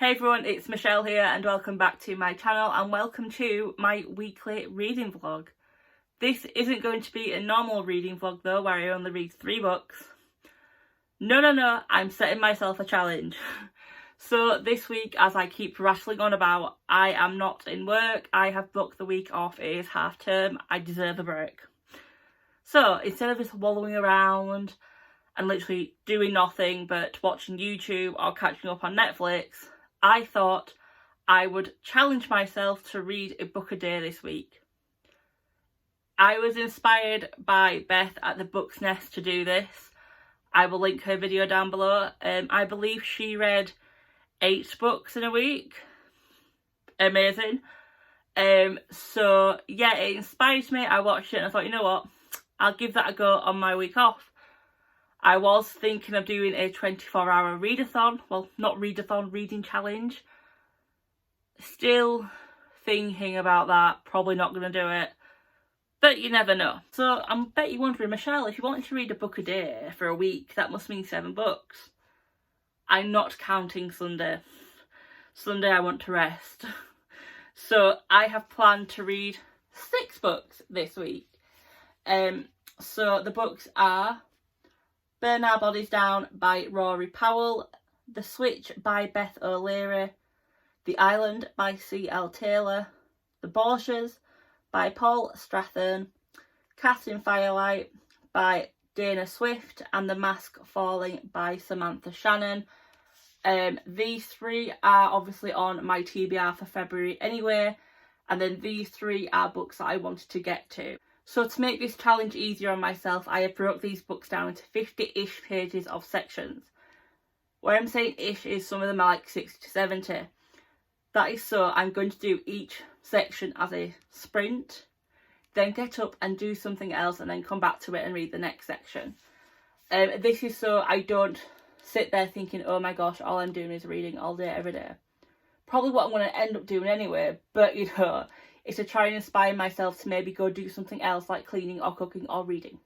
Hey everyone, it's Michelle here and welcome back to my channel and welcome to my weekly reading vlog. This isn't going to be a normal reading vlog though, where I only read 3 books. No, I'm setting myself a challenge. So this week, as I keep rattling on about, I am not in work, I have booked the week off, it is half term, I deserve a break. So instead of just wallowing around and literally doing nothing but watching YouTube or catching up on Netflix, I thought I would challenge myself to read a book a day this week. I was inspired by Beth at the Book's Nest to do this. I will link her video down below. I believe she read 8 books in a week. Amazing. So yeah, it inspired me. I watched it and I thought, you know what, I'll give that a go on my week off. I was thinking of doing a 24-hour readathon. Well, not readathon, reading challenge. Still thinking about that. Probably not going to do it. But you never know. So I bet you're wondering, Michelle, if you wanted to read a book a day for a week, that must mean 7 books. I'm not counting Sunday. Sunday I want to rest. So I have planned to read 6 books this week. So the books are Burn Our Bodies Down by Rory Powell, The Switch by Beth O'Leary, The Island by C.L. Taylor, The Borgias by Paul Strathern, Cast in Firelight by Dana Swift, and The Mask Falling by Samantha Shannon. These 3 are obviously on my TBR for February anyway, and then these 3 are books that I wanted to get to. So to make this challenge easier on myself, I have broke these books down into 50-ish pages of sections. Where I'm saying ish is some of them are like 60 to 70. That is so I'm going to do each section as a sprint, then get up and do something else and then come back to it and read the next section. This is so I don't sit there thinking, oh my gosh, all I'm doing is reading all day, every day. Probably what I'm going to end up doing anyway, but you know, it's to try and inspire myself to maybe go do something else like cleaning or cooking or reading.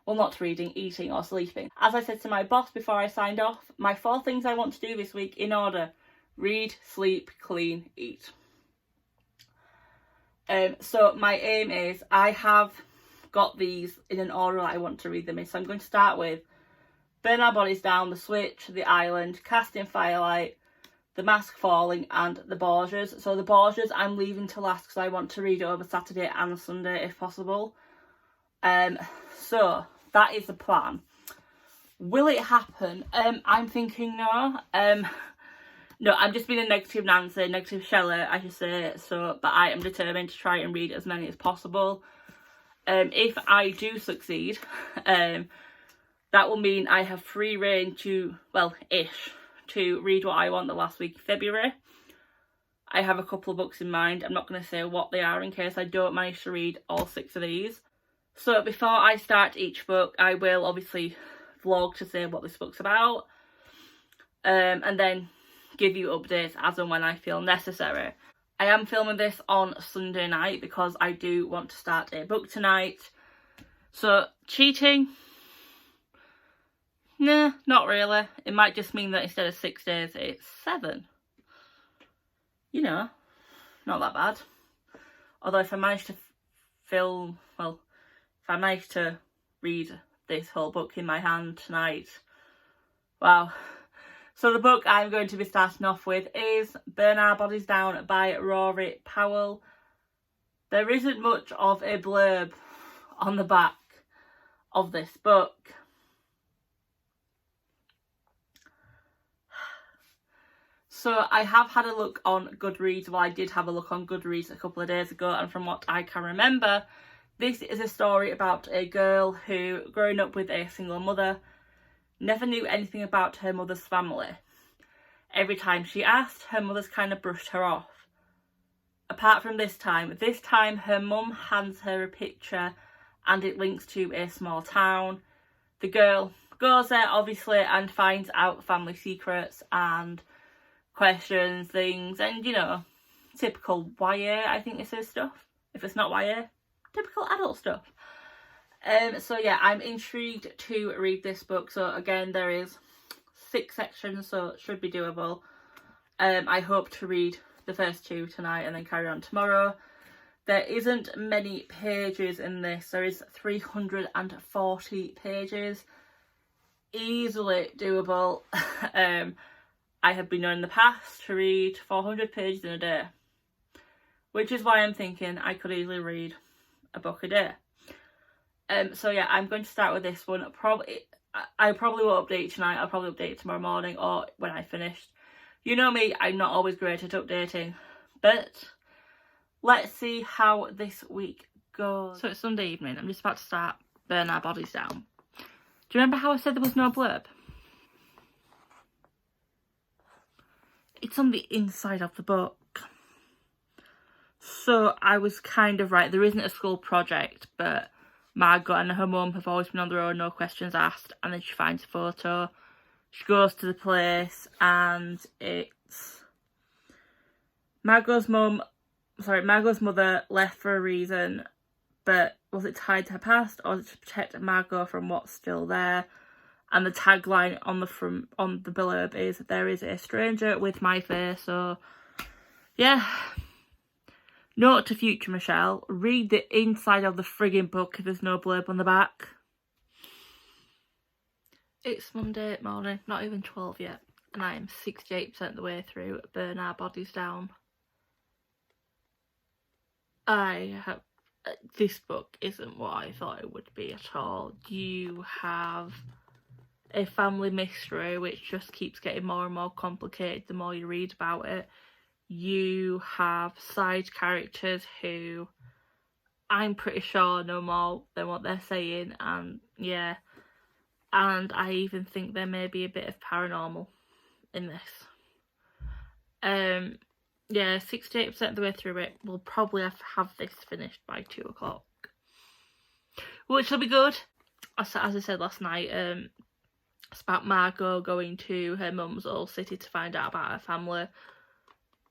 Well, not reading, eating or sleeping. As I said to my boss before I signed off, my 4 things I want to do this week in order: read, sleep, clean, eat. So my aim is, I have got these in an order that I want to read them in. So I'm going to start with Burn Our Bodies Down, The Switch, The Island, Cast in Firelight, The Mask Falling, and The Borgias. So The Borgias I'm leaving to last because I want to read it over Saturday and Sunday if possible. So that is the plan. Will it happen? I'm thinking no. No, I'm just being a negative Nancy, negative Shelley, I should say. So, but I am determined to try and read as many as possible. If I do succeed, that will mean I have free rein to, well, ish, to read what I want the last week of February. I have a couple of books in mind. I'm not going to say what they are in case I don't manage to read all 6 of these. So before I start each book, I will obviously vlog to say what this book's about. And then give you updates as and when I feel necessary. I am filming this on Sunday night because I do want to start a book tonight. So cheating? Nah, not really. It might just mean that instead of 6 days, it's 7. You know, not that bad. Although if I manage to film, well, if I manage to read this whole book in my hand tonight, wow. So the book I'm going to be starting off with is Burn Our Bodies Down by Rory Powell. There isn't much of a blurb on the back of this book. So I have had a look on Goodreads. Well, I did have a look on Goodreads a couple of days ago, and from what I can remember, this is a story about a girl who, growing up with a single mother, never knew anything about her mother's family. Every time she asked, her mother's kind of brushed her off. Apart from this time her mum hands her a picture and it links to a small town. The girl goes there obviously and finds out family secrets and questions things, and you know, typical YA, I think this is stuff. If it's not YA, typical adult stuff. So yeah, I'm intrigued to read this book. So again, there is 6 sections, so it should be doable. I hope to read the first 2 tonight and then carry on tomorrow. There isn't many pages in this. There is 340 pages. Easily doable. I have been known in the past to read 400 pages in a day, which is why I'm thinking I could easily read a book a day. So yeah, I'm going to start with this one. I probably won't update tonight. I'll probably update tomorrow morning or when I finished. You know me, I'm not always great at updating, but let's see how this week goes. So it's Sunday evening. I'm just about to start Burn Our Bodies Down. Do you remember how I said there was no blurb? It's on the inside of the book. So I was kind of right. There isn't a school project, but Margot and her mum have always been on their own, no questions asked. And then she finds a photo. She goes to the place and it's Margot's mother left for a reason, but was it tied to her past or was it to protect Margot from what's still there? And the tagline on the blurb is, "There is a stranger with my face." So yeah. Note to future Michelle, read the inside of the frigging book if there's no blurb on the back. It's Monday morning, not even 12 yet, and I am 68% of the way through Burn Our Bodies Down. This book isn't what I thought it would be at all. You have a family mystery which just keeps getting more and more complicated the more you read about it. You have side characters who I'm pretty sure know more than what they're saying, and yeah. And I even think there may be a bit of paranormal in this. Yeah, 68% of the way through it. We'll probably have this finished by 2 o'clock. Which will be good. As I said last night, it's about Margot going to her mum's old city to find out about her family.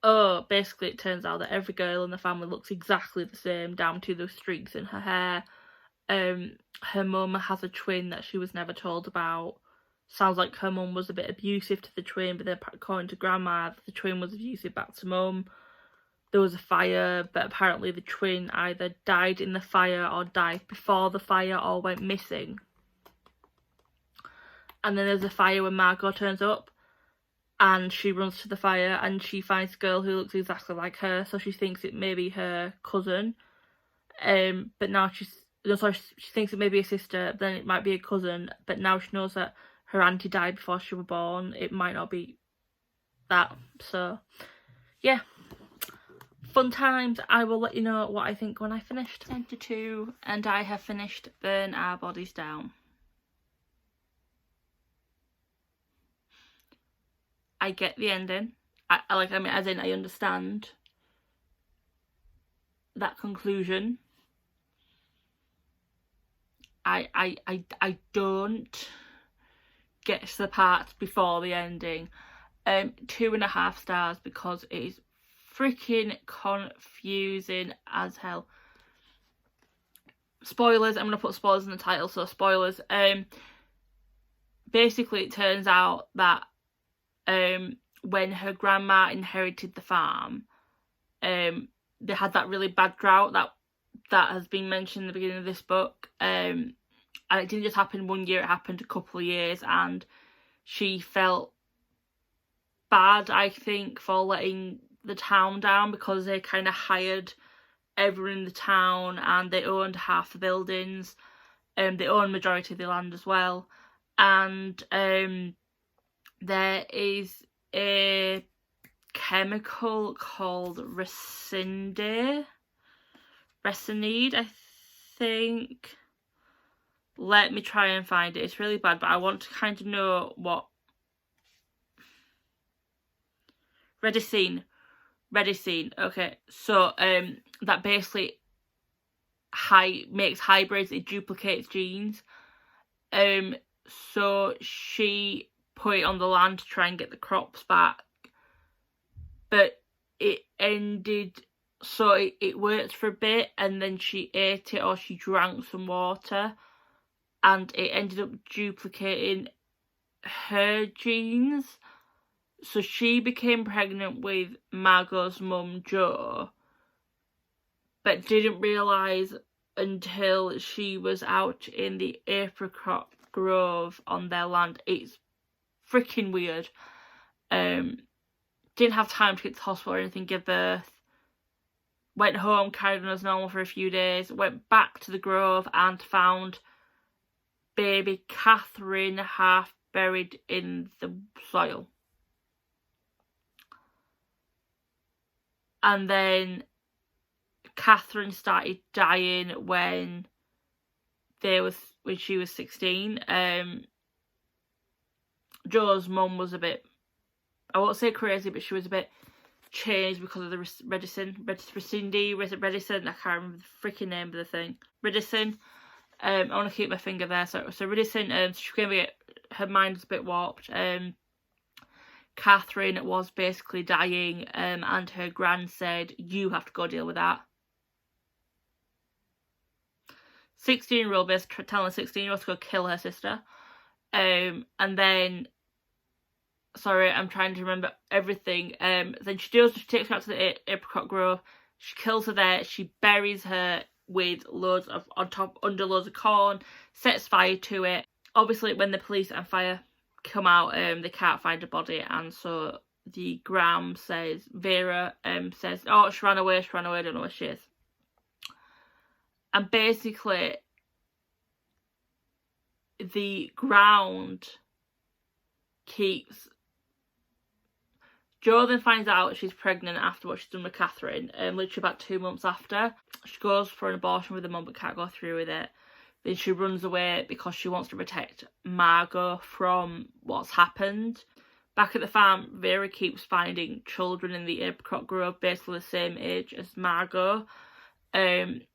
Oh, basically it turns out that every girl in the family looks exactly the same, down to the streaks in her hair. Her mum has a twin that she was never told about. Sounds like her mum was a bit abusive to the twin, but then according to grandma, the twin was abusive back to mum. There was a fire, but apparently the twin either died in the fire or died before the fire or went missing. And then there's a fire when Margot turns up and she runs to the fire and she finds a girl who looks exactly like her, so she thinks it may be her cousin. But now she thinks it may be a sister, then it might be a cousin, but now she knows that her auntie died before she was born. It might not be that. So, yeah. Fun times. I will let you know what I think when I finished. 10 to 2, and I have finished Burn Our Bodies Down. I get the ending. I understand that conclusion. I don't get to the part before the ending. 2.5 stars because it is freaking confusing as hell. Spoilers. I'm gonna put spoilers in the title, so spoilers. Basically, it turns out that when her grandma inherited the farm, they had that really bad drought that has been mentioned in the beginning of this book. And it didn't just happen one year, it happened a couple of years, and she felt bad, I think, for letting the town down because they kind of hired everyone in the town and they owned half the buildings. They owned majority of the land as well. And there is a chemical called resinide, I think. Let me try and find it. It's really bad, but I want to kind of know what... Reticine. Okay, so that basically makes hybrids. It duplicates genes. So she put it on the land to try and get the crops back, but it ended... So it worked for a bit, and then she ate it or she drank some water, and it ended up duplicating her genes. So she became pregnant with Margot's mum, Jo, but didn't realise until she was out in the apricot grove on their land. It's freaking weird. Didn't have time to get to the hospital or anything, give birth. Went home, carried on as normal for a few days. Went back to the grove and found baby Catherine half buried in the soil. And then Catherine started dying when she was 16. Jo's mum was a bit, I won't say crazy, but she was a bit changed because of the Redison. I can't remember the freaking name of the thing. Redison. I want to keep my finger there. So Redison, she became her mind was a bit warped. Catherine was basically dying, and her gran said, "You have to go deal with that." 16-year-old basically telling a 16-year-old to go kill her sister. And then, sorry, I'm trying to remember everything. Then she takes her out to the apricot grove. She kills her there. She buries her with under loads of corn, sets fire to it. Obviously, when the police and fire come out, they can't find a body, and so the gram says, Vera says, "Oh, she ran away, I don't know where she is." And basically, the ground keeps... Jo then finds out she's pregnant after what she's done with Catherine, literally about 2 months after. She goes for an abortion with her mum but can't go through with it. Then she runs away because she wants to protect Margot from what's happened. Back at the farm, Vera keeps finding children in the apricot grove, basically the same age as Margot. And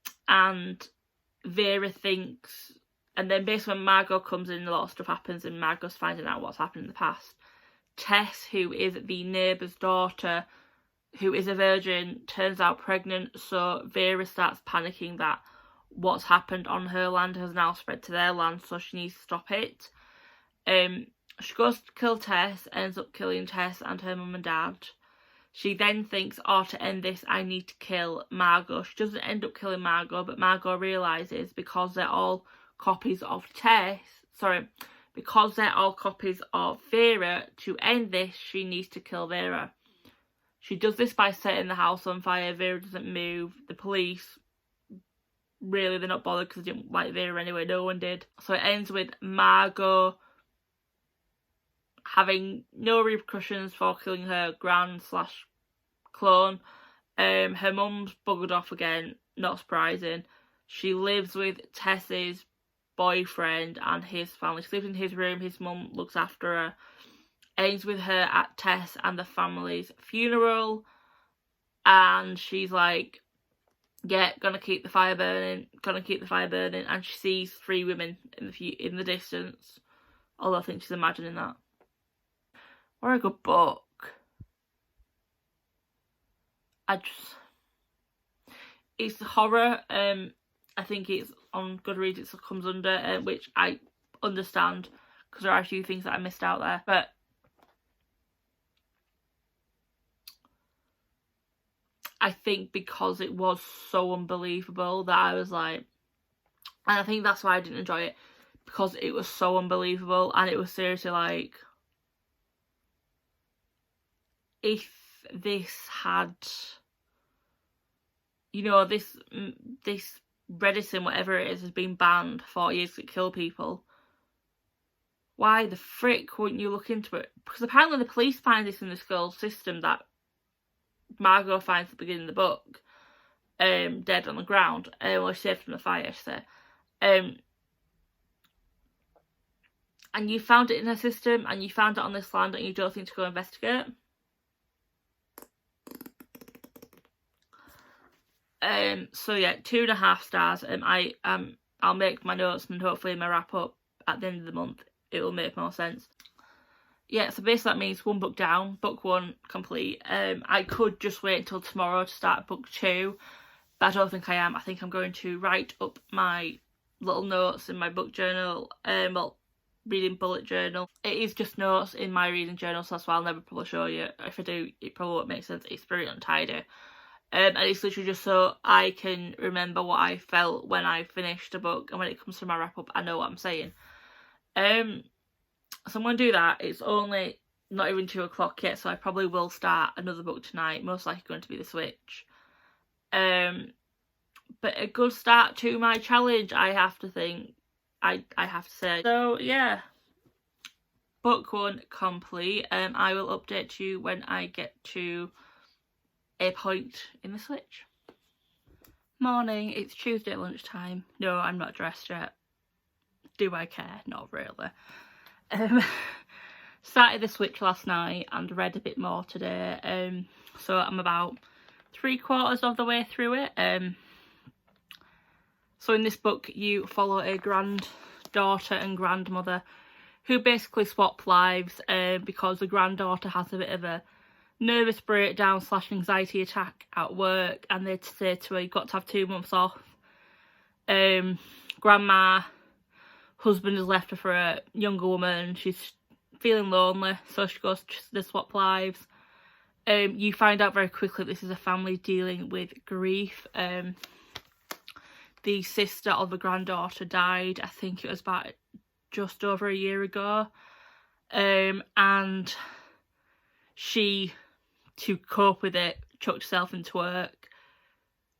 Vera thinks... And then basically when Margot comes in, a lot of stuff happens and Margot's finding out what's happened in the past. Tess, who is the neighbour's daughter, who is a virgin, turns out pregnant, so Vera starts panicking that what's happened on her land has now spread to their land, so she needs to stop it. She goes to kill Tess, ends up killing Tess and her mum and dad. She then thinks, to end this, I need to kill Margot. She doesn't end up killing Margot, but Margot realises because they're all copies of because they're all copies of Vera, to end this, she needs to kill Vera. She does this by setting the house on fire. Vera doesn't move. The police, really, they're not bothered because they didn't like Vera anyway. No one did. So it ends with Margot having no repercussions for killing her gran/clone. Her mum's buggered off again, not surprising. She lives with Tess's boyfriend and his family. She lives in his room, his mum looks after her. Ends with her at Tess and the family's funeral, and she's like, yeah, gonna keep the fire burning, and she sees 3 women in the distance, although I think she's imagining that. Or a good book. It's horror. I think it's on Goodreads, it comes under, which I understand because there are a few things that I missed out there. But I think because it was so unbelievable that I was like, and I think that's why I didn't enjoy it, because it was so unbelievable, and it was seriously like, if this had, you know, this Redison, whatever it is, has been banned for 40 years to kill people, why the frick wouldn't you look into it? Because apparently the police find this in the school system that Margot finds at the beginning of the book, dead on the ground, well, she saved from the fire, she said. And you found it in her system, and you found it on this land, and you don't think to go investigate. So yeah, 2.5 stars. I'll make my notes, and hopefully my wrap up at the end of the month, it will make more sense. Yeah, so basically that means 1 book down, book 1 complete. I could just wait until tomorrow to start book 2, but I don't think I am. I think I'm going to write up my little notes in my book journal, well, reading bullet journal. It is just notes in my reading journal, so that's why I'll never probably show you. If I do, it probably won't make sense. It's very untidy. And it's literally just so I can remember what I felt when I finished a book, and when it comes to my wrap up, I know what I'm saying. So I'm going to do that. It's only not even 2 o'clock yet, so I probably will start another book tonight, most likely going to be The Switch. But a good start to my challenge, I have to think. I have to say. So yeah, book 1 complete. I will update you when I get to a point in The Switch. Morning, it's Tuesday at lunchtime. No, I'm not dressed yet. Do I care? Not really. Started The Switch last night and read a bit more today. So I'm about 3/4 of the way through it. So in this book you follow a granddaughter and grandmother who basically swap lives because the granddaughter has a bit of a nervous breakdown / anxiety attack at work, and they say to her, you've got to have 2 months off. Grandma, husband has left her for a younger woman, she's feeling lonely, so she goes to the swap lives. You find out very quickly this is a family dealing with grief. The sister of the granddaughter died, I think it was about just over a year ago. And she, to cope with it, chucked herself into work.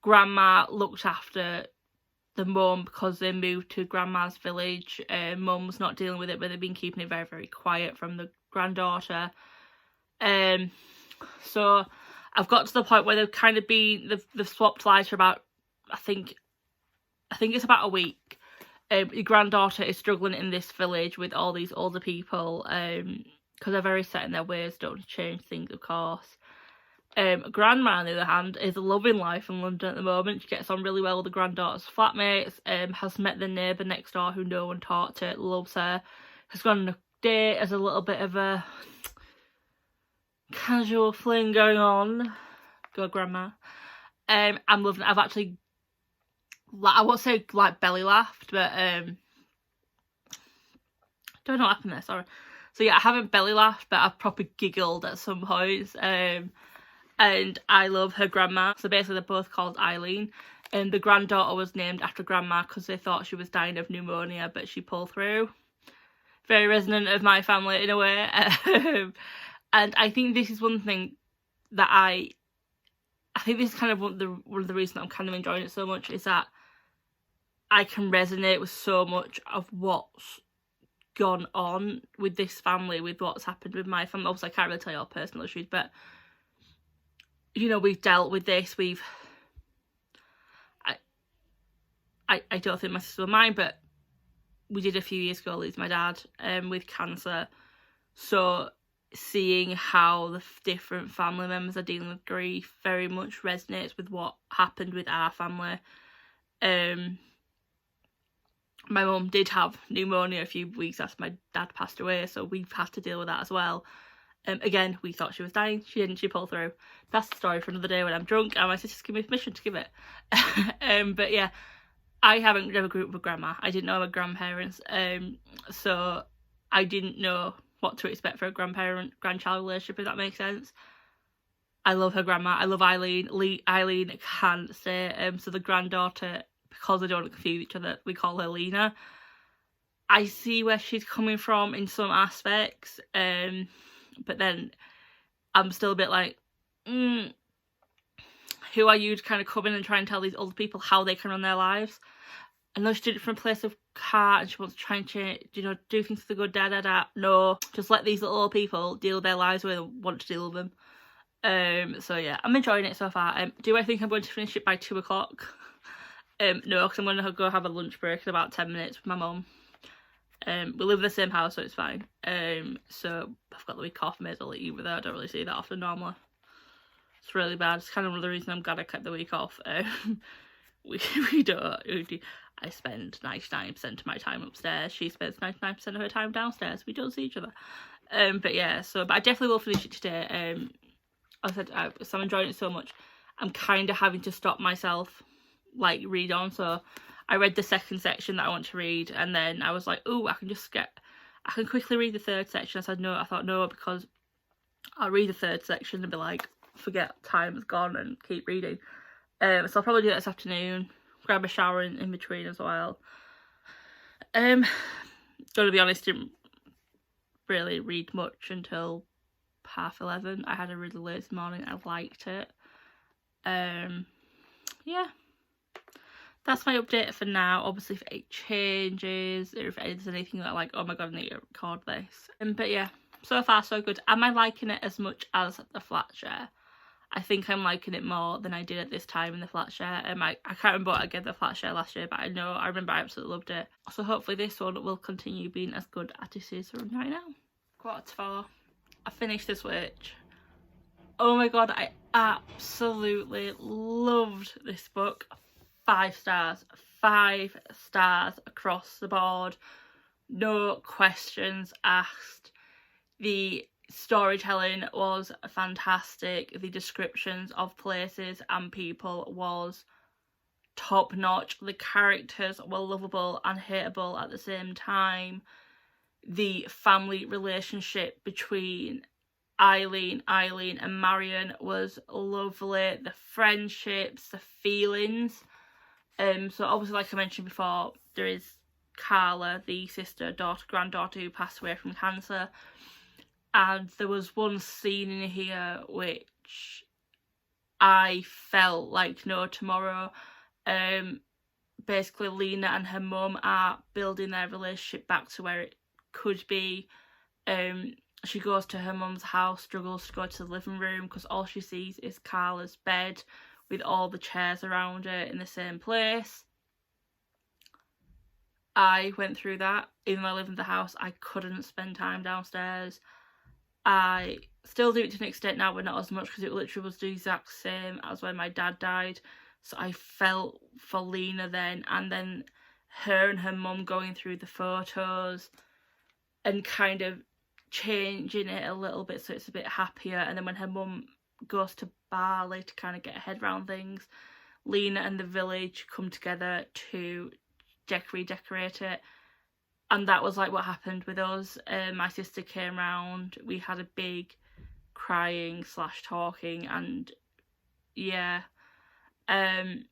Grandma looked after the mum because they moved to grandma's village. Mum was not dealing with it, but they've been keeping it very, very quiet from the granddaughter. So I've got to the point where they've kind of been, they've swapped lives for about, I think it's about a week. Your granddaughter is struggling in this village with all these older people because they're very set in their ways, don't change things, of course. Grandma, on the other hand, is loving life in London at the moment. She gets on really well with the granddaughter's flatmates, has met the neighbour next door who no one talked to, loves her, has gone on a date as a little bit of a casual fling going on. Go, Grandma. I'm loving it. I've actually, I won't say like belly laughed, but don't know what happened there, sorry. So yeah, I haven't belly laughed, but I've proper giggled at some points. And I love her grandma. So basically they're both called Eileen. And the granddaughter was named after grandma because they thought she was dying of pneumonia, but she pulled through. Very resonant of my family in a way. And I think this is one thing that I think this is kind of one of the reasons I'm kind of enjoying it so much, is that I can resonate with so much of what's gone on with this family, with what's happened with my family. Obviously I can't really tell you all personal issues, but you know, we've dealt with this. I don't think my sister will mind, but we did a few years ago lose my dad with cancer. So seeing how the different family members are dealing with grief very much resonates with what happened with our family. My mum did have pneumonia a few weeks after my dad passed away, so we've had to deal with that as well. Again, we thought she was dying. She didn't. She pulled through. That's the story for another day when I'm drunk and my sisters give me permission to give it. But yeah, I haven't never grew up with grandma. I didn't know my grandparents, so I didn't know what to expect for a grandchild relationship, if that makes sense. I love her grandma. I love Eileen. Eileen can't say. So the granddaughter, because they don't confuse each other, we call her Lena. I see where she's coming from in some aspects, but then I'm still a bit like, who are you to kind of come in and try and tell these older people how they can run their lives? I know she did it from a place of heart and she wants to try and change, you know, do things for the good, No, just let these little old people deal with their lives where they want to deal with them. So yeah, I'm enjoying it so far. Do I think I'm going to finish it by 2 o'clock? No, because I'm going to go have a lunch break in about 10 minutes with my mum. We live in the same house, so it's fine. So I've got the week off, may as well eat with her. I don't really see that often normally. It's really bad. It's kind of one of the reasons I'm glad I kept the week off. We don't. I spend 99% of my time upstairs. She spends 99% of her time downstairs. We don't see each other. But yeah, but I definitely will finish it today. I said, so I'm enjoying it so much. I'm kind of having to stop myself, like, read on. So I read the second section that I want to read, and then I was like, oh, I can just get I can quickly read the third section. I thought no, because I'll read the third section and be like, forget time has gone and keep reading. So I'll probably do that this afternoon, grab a shower in between as well. Gonna be honest, didn't really read much until 11:30. I had a really late morning. I liked it. Yeah, that's my update for now. Obviously, if it changes, or if there's anything that like, oh my god, I need to record this. But yeah, so far so good. Am I liking it as much as the flat share? I think I'm liking it more than I did at this time in the flat share. I can't remember what I gave the flat share last year, but I remember I absolutely loved it. So hopefully this one will continue being as good as it is right now. 4:15. I finished The Switch. Oh my god, I absolutely loved this book. 5 stars. 5 stars across the board. No questions asked. The storytelling was fantastic. The descriptions of places and people was top notch. The characters were lovable and hateable at the same time. The family relationship between Eileen and Marion was lovely. The friendships, the feelings. So obviously, like I mentioned before, there is Carla, the granddaughter who passed away from cancer. And there was one scene in here which I felt like no tomorrow. Basically, Lena and her mum are building their relationship back to where it could be. She goes to her mum's house, struggles to go to the living room because all she sees is Carla's bed with all the chairs around her in the same place. I went through that. Even though I live in the house, I couldn't spend time downstairs. I still do it to an extent now, but not as much because it literally was the exact same as when my dad died. So I felt for Lena then, and then her and her mum going through the photos and kind of changing it a little bit so it's a bit happier. And then when her mum goes to Bali to kind of get her head around things, Lena and the village come together to redecorate it. And that was like what happened with us. My sister came round, we had a big crying / talking, and yeah, the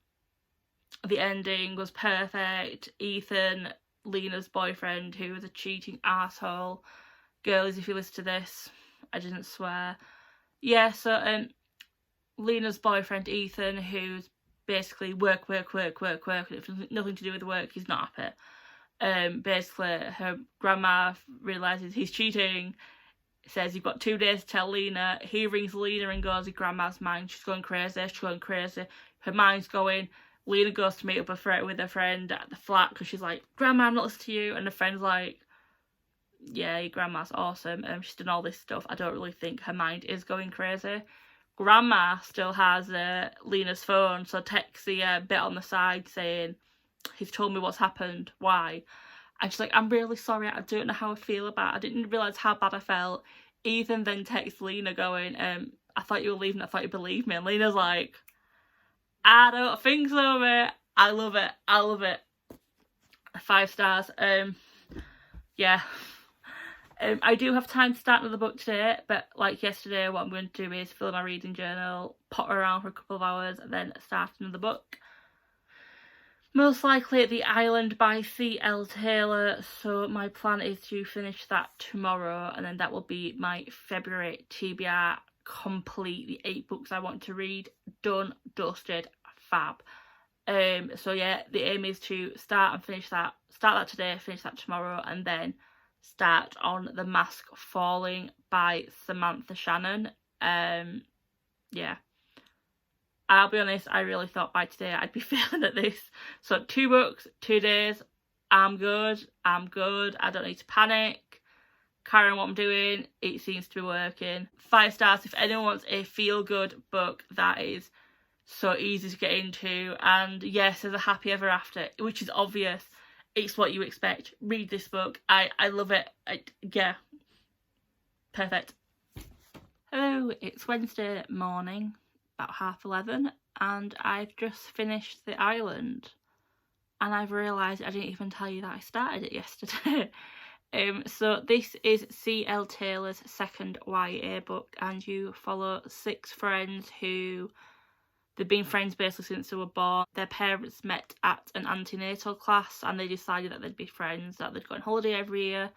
ending was perfect. Ethan, Lena's boyfriend, who was a cheating asshole. Girlies, if you listen to this, I didn't swear. Yeah, so Lena's boyfriend Ethan, who's basically work, nothing to do with the work, he's not happy. Basically her grandma realises he's cheating, says you've got 2 days to tell Lena. He rings Lena and goes, your grandma's mind, she's going crazy, her mind's going. Lena goes to meet up with her friend at the flat because she's like, grandma, I'm not listening to you, and the friend's like, yeah, your grandma's awesome, she's done all this stuff, I don't really think her mind is going crazy. Grandma still has Lena's phone, so texts the bit on the side saying, he's told me what's happened, why? And she's like, I'm really sorry, I don't know how I feel about it, I didn't realise how bad I felt. Ethan then texts Lena going, I thought you were leaving, I thought you believed me. And Lena's like, I don't think so, mate. I love it. 5 stars. Yeah. I do have time to start another book today, but like yesterday, what I'm going to do is fill in my reading journal, potter around for a couple of hours, and then start another book. Most likely The Island by C.L. Taylor, so my plan is to finish that tomorrow, and then that will be my February TBR, complete the 8 books I want to read, done, dusted, fab. So yeah, the aim is to start that today, finish that tomorrow, and then start on The Mask Falling by Samantha Shannon. Yeah. I'll be honest, I really thought by today I'd be failing at this. So 2 books, 2 days, I'm good, I don't need to panic, carry on what I'm doing, it seems to be working. 5 stars if anyone wants a feel-good book that is so easy to get into, and yes, there's a happy ever after, which is obvious, it's what you expect. Read this book, I love it, yeah, perfect. Hello, it's Wednesday morning, about 11:30, and I've just finished The Island, and I've realised I didn't even tell you that I started it yesterday. So this is C.L. Taylor's second YA book, and you follow 6 friends who they've been friends basically since they were born. Their parents met at an antenatal class and they decided that they'd be friends, that they'd go on holiday every year.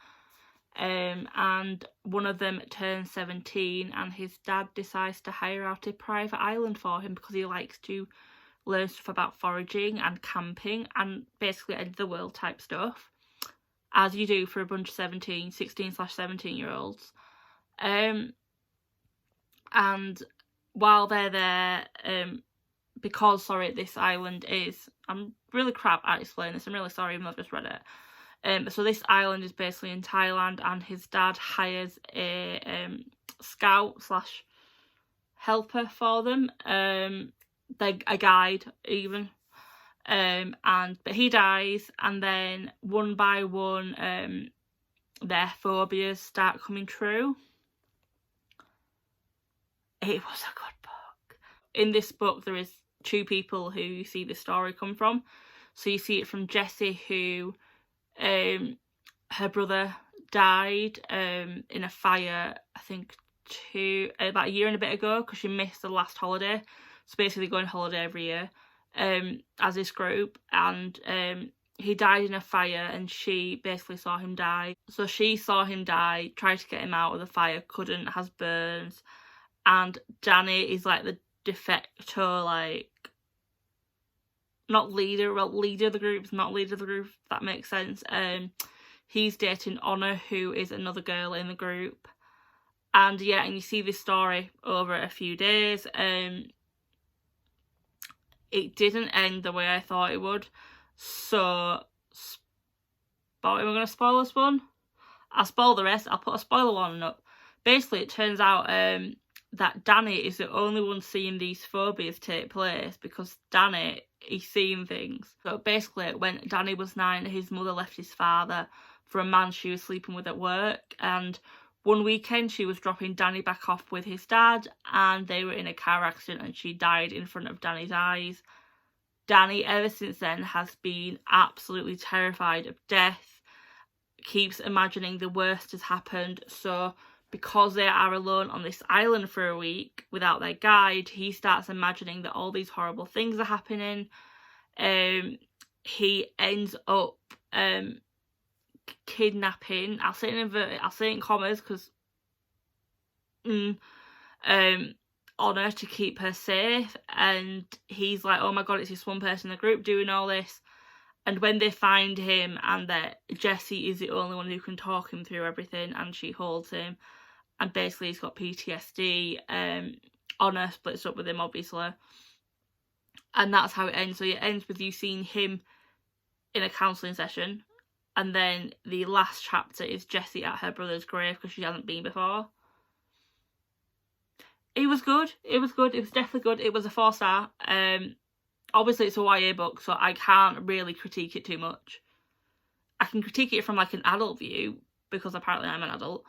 And one of them turns 17 and his dad decides to hire out a private island for him because he likes to learn stuff about foraging and camping and basically end of the world type stuff, as you do for a bunch of 16/17-year-olds. And while they're there, because, this island is... I'm really crap at explaining this, I'm really sorry even though I've just read it. So this island is basically in Thailand and his dad hires a scout / helper for them. They're a guide even. But he dies, and then one by one their phobias start coming true. It was a good book. In this book there is 2 people who you see the story come from. So you see it from Jessie, who her brother died in a fire, I think about a year and a bit ago, because she missed the last holiday. So basically they go on holiday every year as this group, and he died in a fire and she basically saw him die. So she saw him die, tried to get him out of the fire, couldn't, has burns. And Danny is like the de facto, like, not leader, leader of the group, if that makes sense. He's dating Honor, who is another girl in the group. And yeah, and you see this story over a few days. It didn't end the way I thought it would. So, am I going to spoil this one? I'll spoil the rest. I'll put a spoiler warning up. Basically, it turns out that Danny is the only one seeing these phobias take place, because Danny is seeing things. So basically, when Danny was 9, his mother left his father for a man she was sleeping with at work, and one weekend she was dropping Danny back off with his dad, and they were in a car accident and she died in front of Danny's eyes. Danny, ever since then, has been absolutely terrified of death, keeps imagining the worst has happened. So because they are alone on this island for a week without their guide, he starts imagining that all these horrible things are happening. He ends up kidnapping, I'll say it in commas because Honor, to keep her safe. And he's like, oh my god, it's just one person in the group doing all this. And when they find him, and that Jessie is the only one who can talk him through everything, and she holds him, and basically he's got PTSD. Honor splits up with him, obviously, and that's how it ends. So it ends with you seeing him in a counselling session, and then the last chapter is Jessie at her brother's grave because she hasn't been before. It was good. It was definitely good. It was a 4-star. Obviously it's a YA book, so I can't really critique it too much. I can critique it from like an adult view because apparently I'm an adult,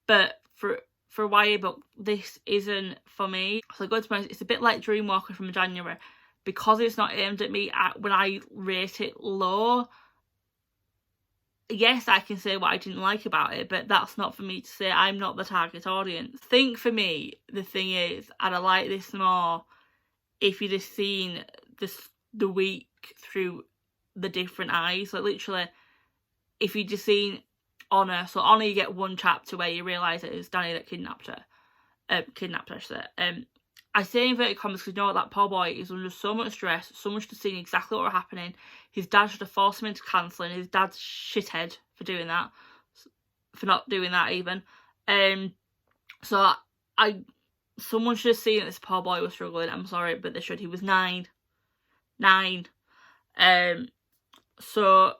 but for a YA book, this isn't for me. So good to it's a bit like Dreamwalker from January, because it's not aimed at me. When I rate it low, yes, I can say what I didn't like about it, but that's not for me to say. I'm not the target audience. I think for me, the thing is, I'd have liked this more if you'd have seen the week through the different eyes. Like literally, if you'd just seen Honor, so Honor, you get one chapter where you realise it was Danny that kidnapped her. I say inverted commas because you know what, that poor boy is under so much stress, so much to see exactly what was happening. His dad should have forced him into counselling. His dad's shithead for doing that, for not doing that even. So someone should have seen that this poor boy was struggling. I'm sorry, but they should. He was 9. So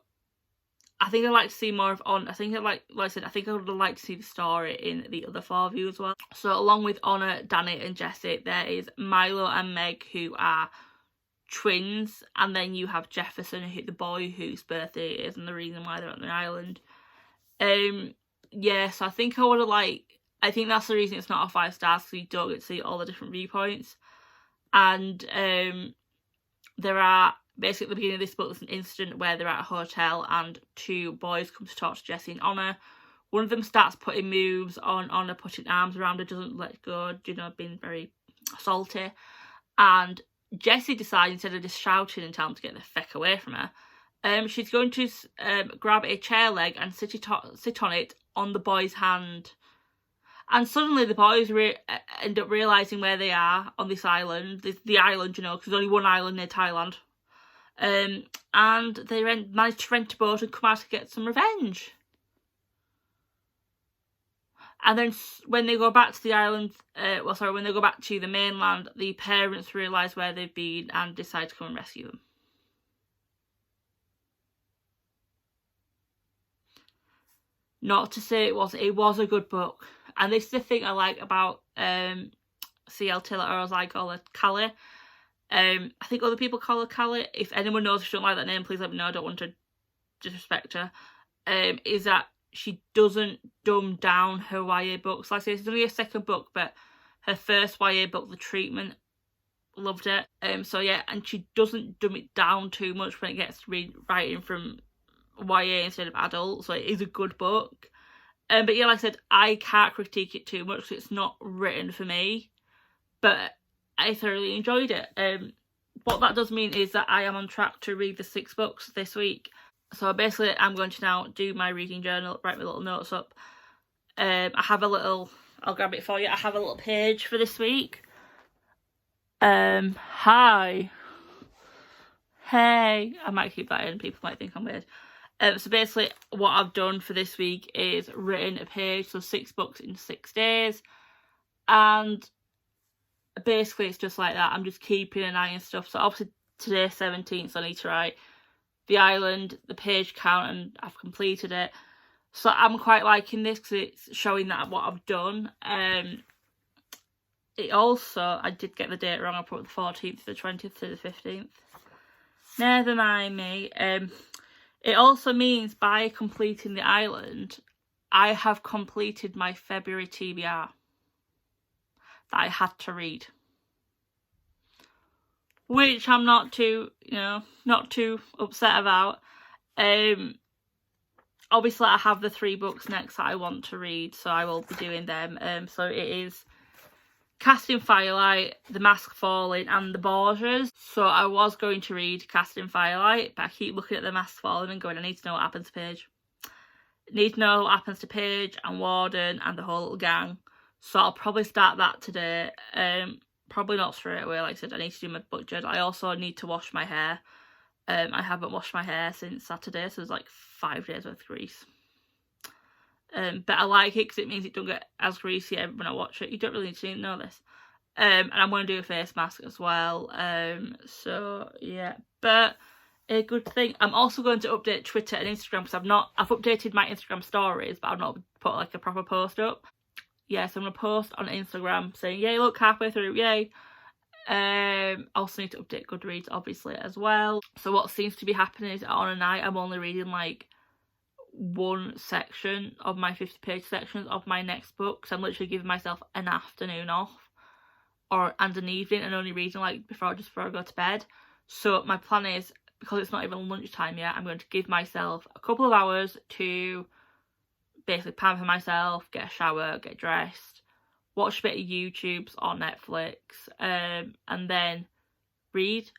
I think I'd like to see more of Honor. I think like I said, I think I would have liked to see the story in the other 4 of you as well. So along with Honor, Danny and Jessie, there is Milo and Meg, who are twins, and then you have Jefferson, the boy whose birthday it is and the reason why they're on the island. Yeah, so I think I would have I think that's the reason it's not a 5 stars, because you don't get to see all the different viewpoints. And there are basically at the beginning of this book there's an incident where they're at a hotel and two boys come to talk to Jessie and Honor. One of them starts putting moves on Honor, putting arms around her, doesn't let go, being very salty. And Jessie decides, instead of just shouting and telling them to get the feck away from her, she's going to grab a chair leg and sit on it on the boy's hand. And suddenly the boys end up realising where they are on this island. The island, because there's only one island near Thailand. And they manage to rent a boat and come out to get some revenge. And then when they go back to the island, when they go back to the mainland, the parents realise where they've been and decide to come and rescue them. Not to say it was a good book. And this is the thing I like about C.L. Tiller, or as I call her, Callie. I think other people call her Callie. If anyone knows if you don't like that name, please let me know. I don't want to disrespect her. Is that she doesn't dumb down her YA books. Like I say, it's only a second book, but her first YA book, The Treatment, loved it. So yeah, and she doesn't dumb it down too much when it gets to writing from YA instead of adult. So it is a good book. But yeah, like I said, I can't critique it too much because it's not written for me. But I thoroughly enjoyed it. What that does mean is that I am on track to read the 6 books this week. So basically, I'm going to now do my reading journal, write my little notes up. I have a little, I'll grab it for you. I have a little page for this week. Hi. Hey. I might keep that in, people might think I'm weird. So basically, what I've done for this week is written a page, so 6 books in 6 days. And basically, it's just like that. I'm just keeping an eye on stuff. So obviously, today's 17th, so I need to write the island, the page count, and I've completed it. So I'm quite liking this because it's showing that what I've done. It also, I did get the date wrong. I put the 14th, the 20th to the 15th. Never mind me. It also means by completing the island, I have completed my February TBR that I had to read. Which I'm not too, not too upset about. Obviously I have the 3 books next that I want to read, so I will be doing them. So it is Cast in Firelight, The Mask Falling, and The Borgias. So I was going to read Cast in Firelight, but I keep looking at The Mask Falling and going, I need to know what happens to Paige. I need to know what happens to Paige and Warden and the whole little gang. So I'll probably start that today. Probably not straight away, like I said, I need to do my book journal. I also need to wash my hair. I haven't washed my hair since Saturday, so it's like 5 days worth of grease. But I like it because it means it don't get as greasy when I watch it. You don't really need to know this. And I'm going to do a face mask as well. So yeah, but a good thing. I'm also going to update Twitter and Instagram because I've updated my Instagram stories, but I've not put like a proper post up. Yeah, so I'm going to post on Instagram saying, yay, look, halfway through, yay. Also need to update Goodreads, obviously, as well. So what seems to be happening is on a night, I'm only reading, like, one section of my 50-page sections of my next book. So I'm literally giving myself an afternoon off and an evening and only reading, like, before I go to bed. So my plan is, because it's not even lunchtime yet, I'm going to give myself a couple of hours to basically pamper myself, get a shower, get dressed, watch a bit of YouTube's or Netflix, and then read.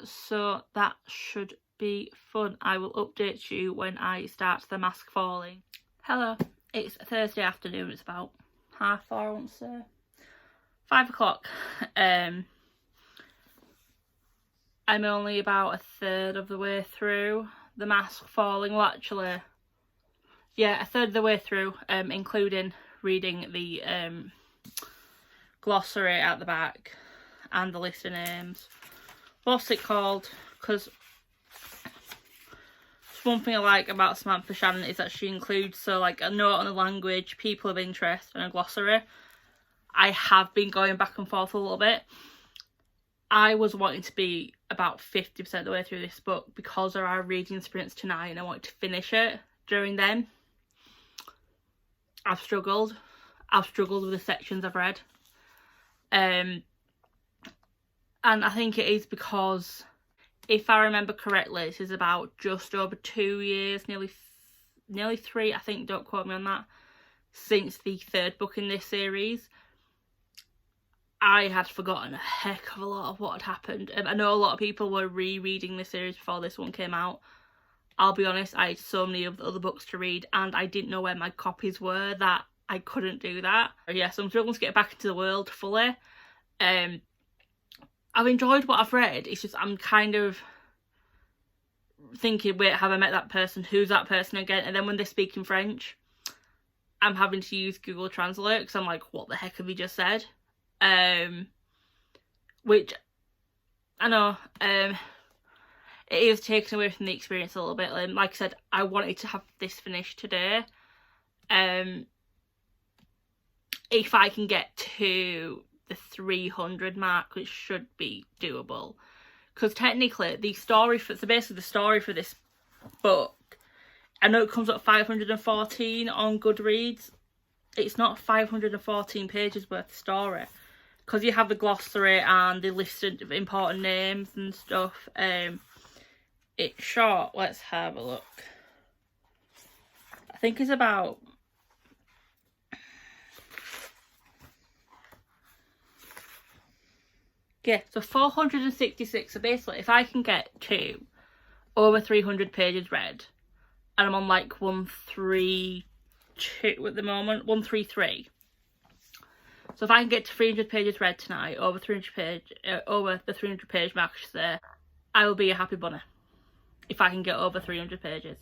So that should be fun. I will update you when I start The Mask Falling. Hello, it's Thursday afternoon. It's about 4:30, I want to say. 5 o'clock. I'm only about a third of the way through The Mask Falling. Well, actually, yeah, a third of the way through, including reading the glossary at the back and the list of names. What's it called? Because one thing I like about Samantha Shannon is that she includes like a note on the language, people of interest, and a glossary. I have been going back and forth a little bit. I was wanting to be about 50% of the way through this book because there are reading sprints tonight and I wanted to finish it during them. I've struggled with the sections I've read. And I think it is because if I remember correctly, this is about just over 2 years, nearly 3, I think, don't quote me on that, since the third book in this series. I had forgotten a heck of a lot of what had happened. I know a lot of people were rereading the series before this one came out. I'll be honest, I had so many of the other books to read and I didn't know where my copies were that I couldn't do that. Yeah, so I'm struggling to get back into the world fully. I've enjoyed what I've read. It's just I'm kind of thinking, wait, have I met that person? Who's that person again? And then when they speak in French, I'm having to use Google Translate because I'm like, what the heck have you just said? Which I know it is taken away from the experience a little bit. Like I said, I wanted to have this finished today. If I can get to the 300 mark, which should be doable, because technically the story for basically the story for this book, I know it comes up 514 on Goodreads. It's not 514 pages worth of story, because you have the glossary and the list of important names and stuff. It's short. Let's have a look. I think it's about... yeah, so 466. So basically, if I can get to over 300 pages read, and I'm on like 132 at the moment, 133. So if I can get to 300 pages read tonight, over the 300 page mark, there, I will be a happy bunny. If I can get over 300 pages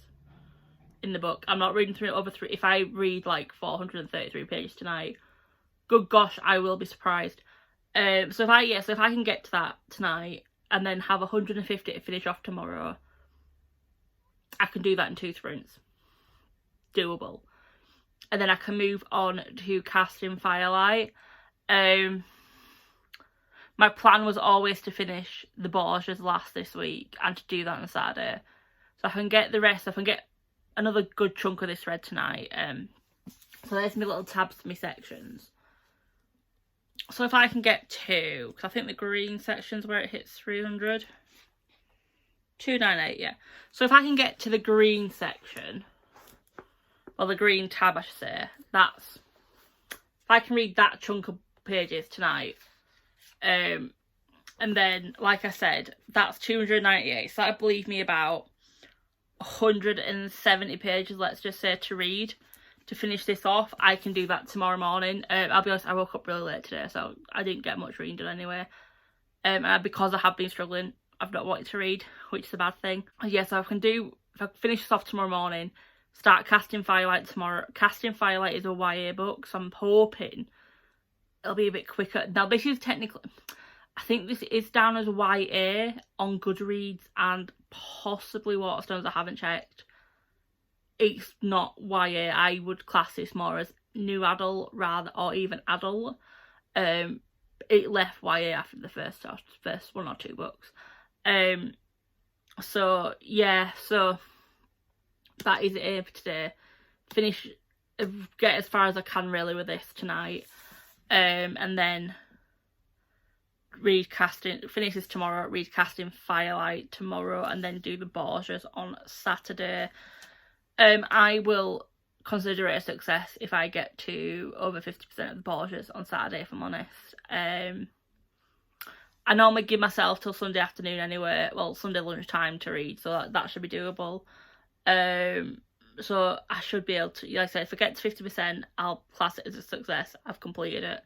in the book, I'm not reading through it over 3. If I read like 433 pages tonight, good gosh, I will be surprised. So if I can get to that tonight and then have 150 to finish off tomorrow, I can do that in 2 sprints. Doable. And then I can move on to cast In Firelight. My plan was always to finish the Borgias last this week and to do that on Saturday. So I can get the rest, I can get another good chunk of this read tonight. So there's my little tabs to my sections. So if I can get to, because I think the green section's where it hits 300. 298, yeah. So if I can get to the green section, or the green tab I should say, if I can read that chunk of pages tonight, and then, like I said, that's 298, so that'd leave me about 170 pages, let's just say, to read. To finish this off, I can do that tomorrow morning. I'll be honest, I woke up really late today, so I didn't get much reading done anyway. And because I have been struggling, I've not wanted to read, which is a bad thing. Yeah, so if I finish this off tomorrow morning, start Casting Firelight tomorrow. Casting Firelight is a YA book, so I'm hoping it'll be a bit quicker. Now, this is technically, I think this is down as YA on Goodreads and possibly Waterstones, I haven't checked. It's not YA. I would class this more as new adult rather, or even adult. It left YA after the first 1 or 2 books. So yeah, so that is it for today. Get as far as I can really with this tonight, and then finish this tomorrow, read Casting Firelight tomorrow, and then do the Borgias on Saturday. I will consider it a success if I get to over 50% of the Borgias on Saturday, if I'm honest. I normally give myself till Sunday afternoon anyway, well, Sunday lunchtime to read, so that should be doable. So I should be able to, like I said, if I get to 50%, I'll class it as a success. I've completed it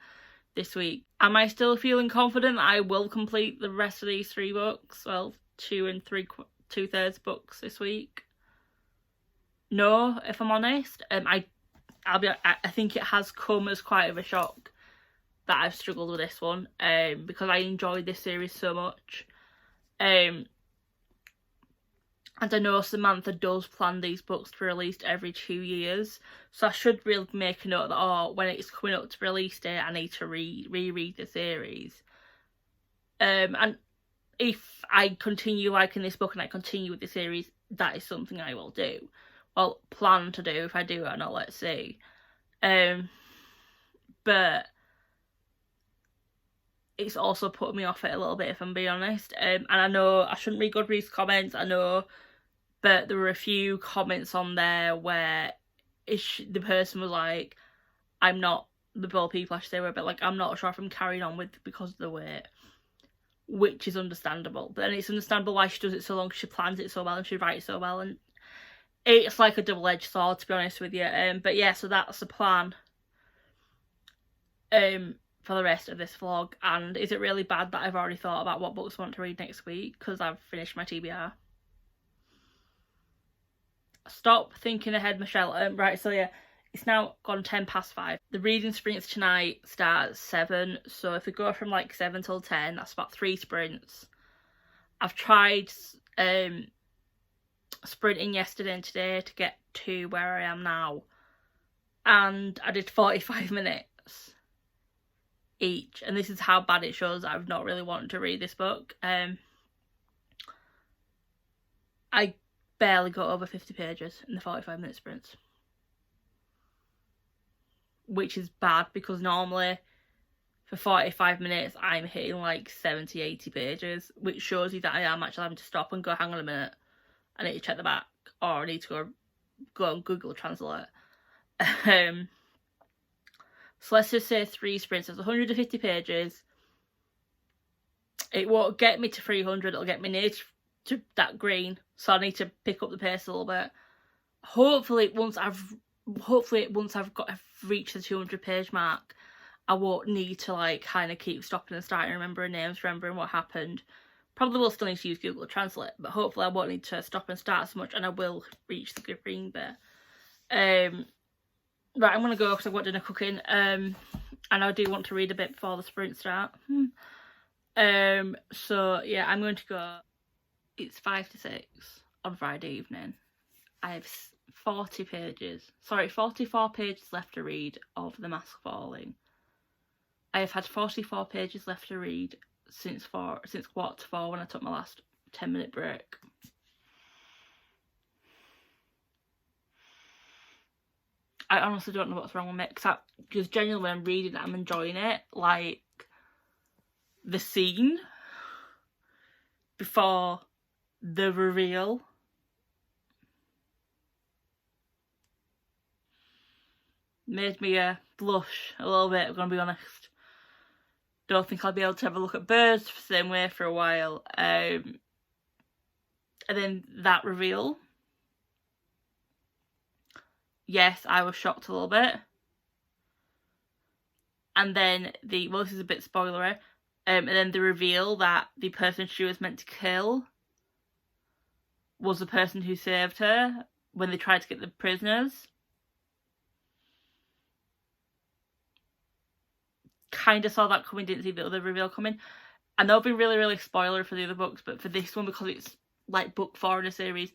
this week. Am I still feeling confident that I will complete the rest of these 3 books? Well, 2 and 2/3 books this week. No, if I'm honest. I think it has come as quite of a shock that I've struggled with this one, because I enjoyed this series so much. And I know Samantha does plan these books to be released every 2 years, so I should really make a note that, when it's coming up to release date, I need to reread the series. And if I continue liking this book and I continue with the series, that is something I will do. Well, plan to do. If I do or not, let's see. But it's also put me off it a little bit, if I'm being honest. And I know I shouldn't read Goodreads comments, I know, but there were a few comments on there where the person was like, I'm not, the Bill people I should say were a bit like, I'm not sure if I'm carrying on with because of the wait, which is understandable. But then it's understandable why she does it so long, because she plans it so well and she writes so well, and it's like a double-edged sword, to be honest with you. But yeah, so that's the plan for the rest of this vlog. And is it really bad that I've already thought about what books I want to read next week because I've finished my TBR? Stop thinking ahead, Michelle. Right, so yeah, it's now gone 5:10. The reading sprints tonight start at 7, so if we go from like 7 till 10, that's about 3 sprints. I've tried sprinting yesterday and today to get to where I am now, and I did 45 minutes each, and this is how bad it shows I've not really wanted to read this book. I barely got over 50 pages in the 45-minute sprints, which is bad because normally for 45 minutes I'm hitting like 70-80 pages, which shows you that I am actually having to stop and go, hang on a minute, I need to check the back, or I need to go on Google Translate. So let's just say 3 sprints, that's 150 pages. It won't get me to 300, it'll get me near to that green, so I need to pick up the pace a little bit. Hopefully once I've reached the 200 page mark, I won't need to like kind of keep stopping and starting, remembering names, remembering what happened. Probably will still need to use Google Translate, but hopefully I won't need to stop and start so much, and I will reach the green bit. Right, I'm gonna go because I've got dinner cooking, and I do want to read a bit before the sprint start. So yeah, I'm going to go. It's 5 to 6 on Friday evening. I have 44 pages left to read of The Mask Falling. I have had 44 pages left to read since 4:45 when I took my last 10-minute break. I honestly don't know what's wrong with me, because genuinely when I'm reading it, I'm enjoying it. Like, the scene before the reveal made me blush a little bit, I'm gonna be honest. Don't think I'll be able to ever look at birds the same way for a while. And then that reveal, yes, I was shocked a little bit. And then this is a bit spoilery, and then the reveal that the person she was meant to kill was the person who saved her when they tried to get the prisoners. Kind of saw that coming, didn't see the other reveal coming. I know I've been really, really spoiler for the other books, but for this one, because it's like book 4 in a series,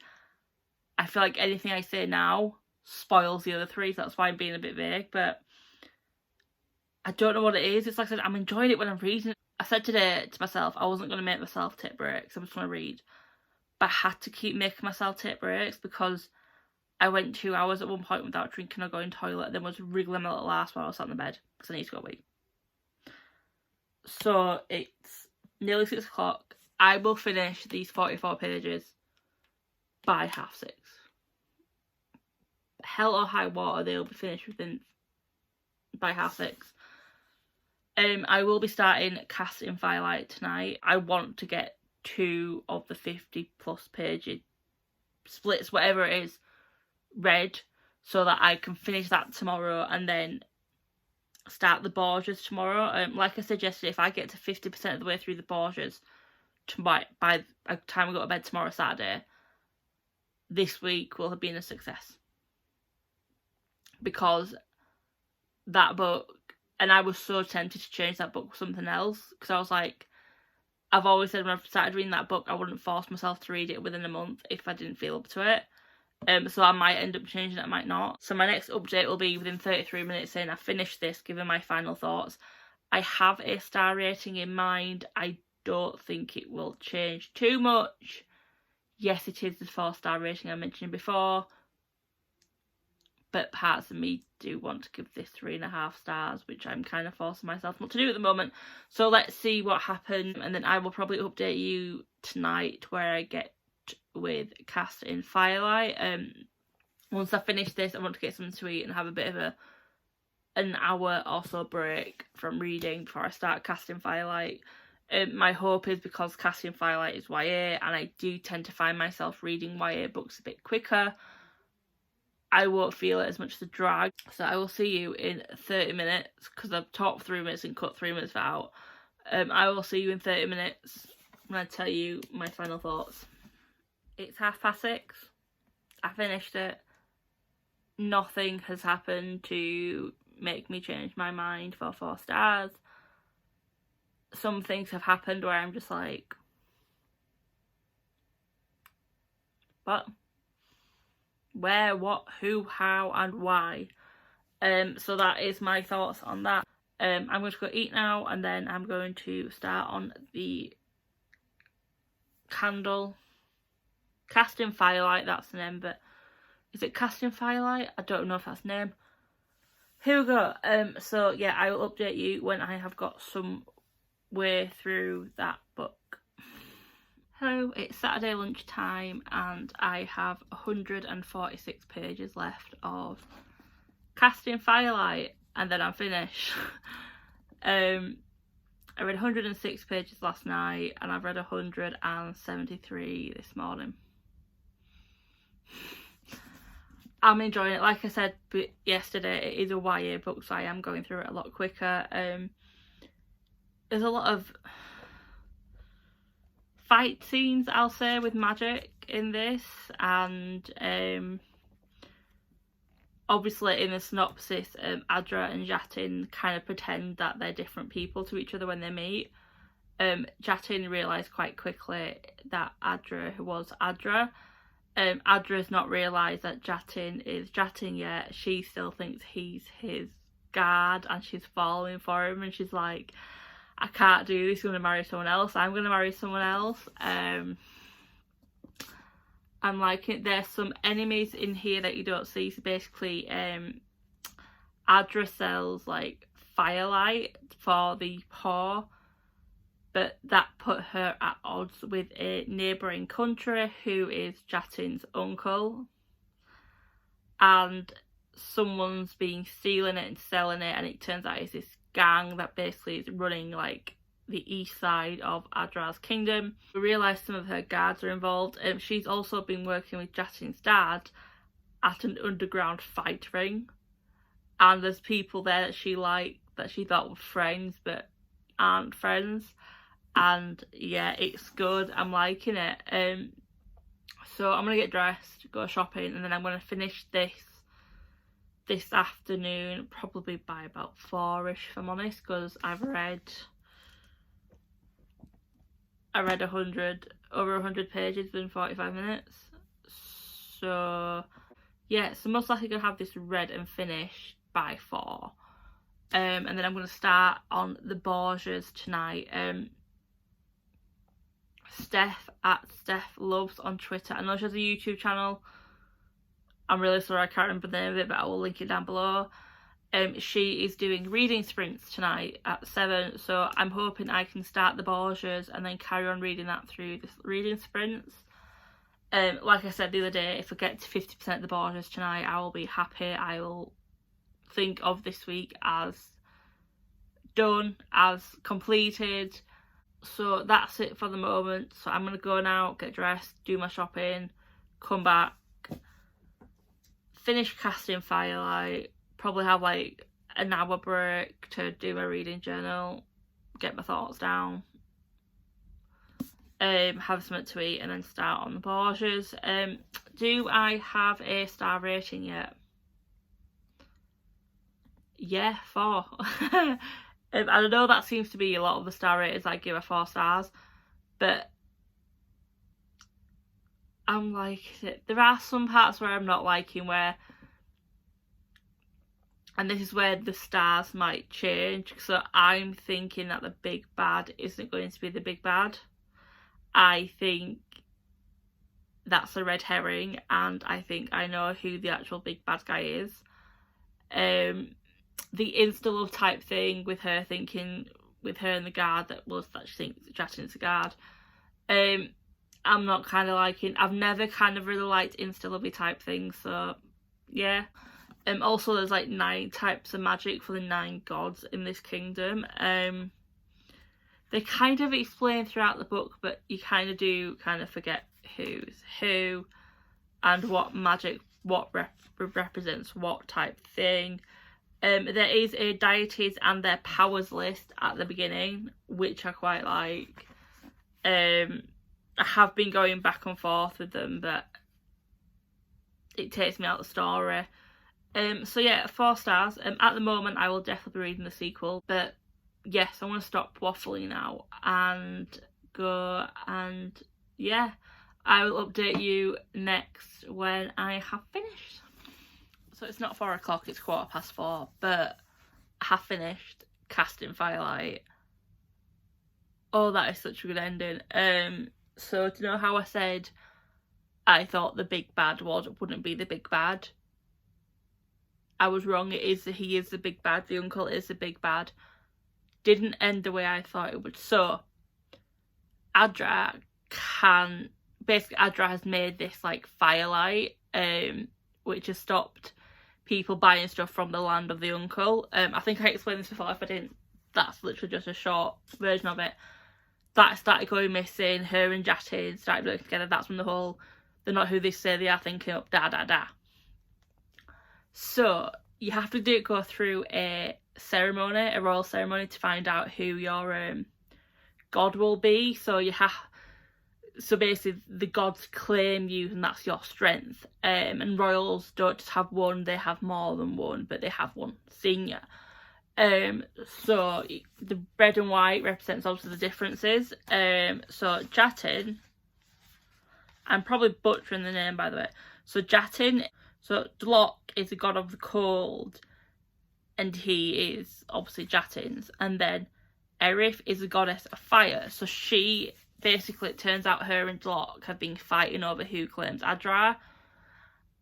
I feel like anything I say now spoils the other 3, so that's why I'm being a bit vague, but I don't know what it is. It's like I said, I'm enjoying it when I'm reading. I said today to myself, I wasn't going to make myself take breaks, I'm just going to read. But I had to keep making myself take breaks because I went 2 hours at one point without drinking or going to the toilet, and then was wriggling my little ass while I was sat in the bed because I need to go wee. So it's nearly 6 o'clock. I will finish these 44 pages by 6:30. Hell or high water, they'll be finished by 6:30. I will be starting Cast in Firelight tonight. I want to get 2 of the 50 plus page splits, whatever it is, read, so that I can finish that tomorrow and then start the Borgias tomorrow. Like I said yesterday, if I get to 50% of the way through the Borgias by the time we go to bed tomorrow, Saturday, this week will have been a success. Because that book, and I was so tempted to change that book for something else, because I was like, I've always said when I've started reading that book, I wouldn't force myself to read it within a month if I didn't feel up to it. So I might end up changing it, I might not. So my next update will be within 33 minutes saying I finished this, giving my final thoughts. I have a star rating in mind. I don't think it will change too much. Yes, it is the 4-star rating I mentioned before. but parts of me do want to give this 3.5 stars, which I'm kind of forcing myself not to do at the moment. So let's see what happens, and then I will probably update you tonight where I get with Cast in Firelight. Once I finish this, I want to get something to eat and have a bit of an hour or so break from reading before I start Cast in Firelight. My hope is, because Cast in Firelight is YA, and I do tend to find myself reading YA books a bit quicker, I won't feel it as much as a drag. So I will see you in 30 minutes, because I've talked 3 minutes and cut 3 minutes out. I will see you in 30 minutes when I tell you my final thoughts. It's 6:30. I finished it. Nothing has happened to make me change my mind for 4 stars. Some things have happened where I'm just like, what? Where, what, who, how, and why? So that is my thoughts on that. I'm going to go eat now, and then I'm going to start on the Candle. Cast in Firelight, that's the name, but is it Cast in Firelight? I don't know if that's the name. Here we go. So yeah, I will update you when I have got some way through that book. Hello, it's Saturday lunchtime and I have 146 pages left of Cast in Firelight, and then I'm finished. I read 106 pages last night and I've read 173 this morning. I'm enjoying it. Like I said yesterday, it is a YA book, so I am going through it a lot quicker. There's a lot of fight scenes, I'll say, with magic in this, and obviously in the synopsis, Adra and Jatin kind of pretend that they're different people to each other when they meet. Jatin realised quite quickly that Adra was Adra. Adra's not realised that Jatin is Jatin yet. She still thinks he's his guard and she's falling for him, and she's like, I can't do this, I'm going to marry someone else, I'm going to marry someone else. I'm like, there's some enemies in here that you don't see. So basically, Adra sells like Firelight for the poor, but that put her at odds with a neighbouring country who is Jatin's uncle, and someone's been stealing it and selling it, and it turns out it's this gang that basically is running like the east side of Adra's kingdom. We realise some of her guards are involved. She's also been working with Jatin's dad at an underground fight ring, and there's people there that she liked, that she thought were friends but aren't friends. And yeah, it's good. I'm liking it. So I'm gonna get dressed, go shopping, and then I'm gonna finish this afternoon, probably by about 4ish, if I'm honest, because I read over 100 pages within 45 minutes. So yeah, so most likely gonna have this read and finished by 4. And then I'm gonna start on the Borgias tonight. Steph at Steph Loves on Twitter. I know she has a YouTube channel. I'm really sorry I can't remember the name of it, but I will link it down below. She is doing reading sprints tonight at 7, so I'm hoping I can start the Borgias and then carry on reading that through the reading sprints. Like I said the other day, if I get to 50% of the Borgias tonight, I will be happy. I will think of this week as done, as completed. So that's it for the moment. So I'm going to go now, get dressed, do my shopping, come back, finish Cast in Firelight, probably have like an hour break to do my reading journal, get my thoughts down, have something to eat, and then start on the Borgias. Do I have a star rating yet? Yeah, 4. I know that seems to be a lot of the star ratings I give are 4 stars, but I'm liking it. There are some parts where I'm not liking, where, and this is where the stars might change. So I'm thinking that the big bad isn't going to be the big bad. I think that's a red herring, and I think I know who the actual big bad guy is. The insta-love type thing with her thinking, with her and the guard, that she thinks Jatin's a guard. I'm not kind of liking. I've never kind of really liked insta-lovey type things, so yeah. Also, there's like 9 types of magic for the 9 gods in this kingdom. They kind of explain throughout the book, but you kind of forget who's who and what magic, represents what type thing. There is a deities and their powers list at the beginning, which I quite like. I have been going back and forth with them, but it takes me out of the story. So yeah, 4 stars. At the moment, I will definitely be reading the sequel, but yes, I want to stop waffling now and go, and yeah, I will update you next when I have finished. So it's not 4 o'clock, it's 4:15, but I have finished In Firelight. Oh, that is such a good ending. So do you know how I said I thought the big bad wouldn't be the big bad? I was wrong. He is the big bad. The uncle is the big bad. Didn't end the way I thought it would. So Adra has made this like firelight, which has stopped people buying stuff from the land of the uncle. I think I explained this before. If I didn't, that's literally just a short version of it. That started going missing. Her and Jatin started working together. That's when the whole "they're not who they say they are" thing came up. So you have to go through a ceremony, a royal ceremony, to find out who your god will be. So basically the gods claim you, and that's your strength. And royals don't just have one; they have more than one, but they have one senior. So the red and white represents obviously the differences. So Jatin, I'm probably butchering the name by the way. So Jatin, so Dlok is the god of the cold, and he is obviously Jatin's. And then Erif is the goddess of fire. So she, basically, it turns out her and Dlok have been fighting over who claims Adra,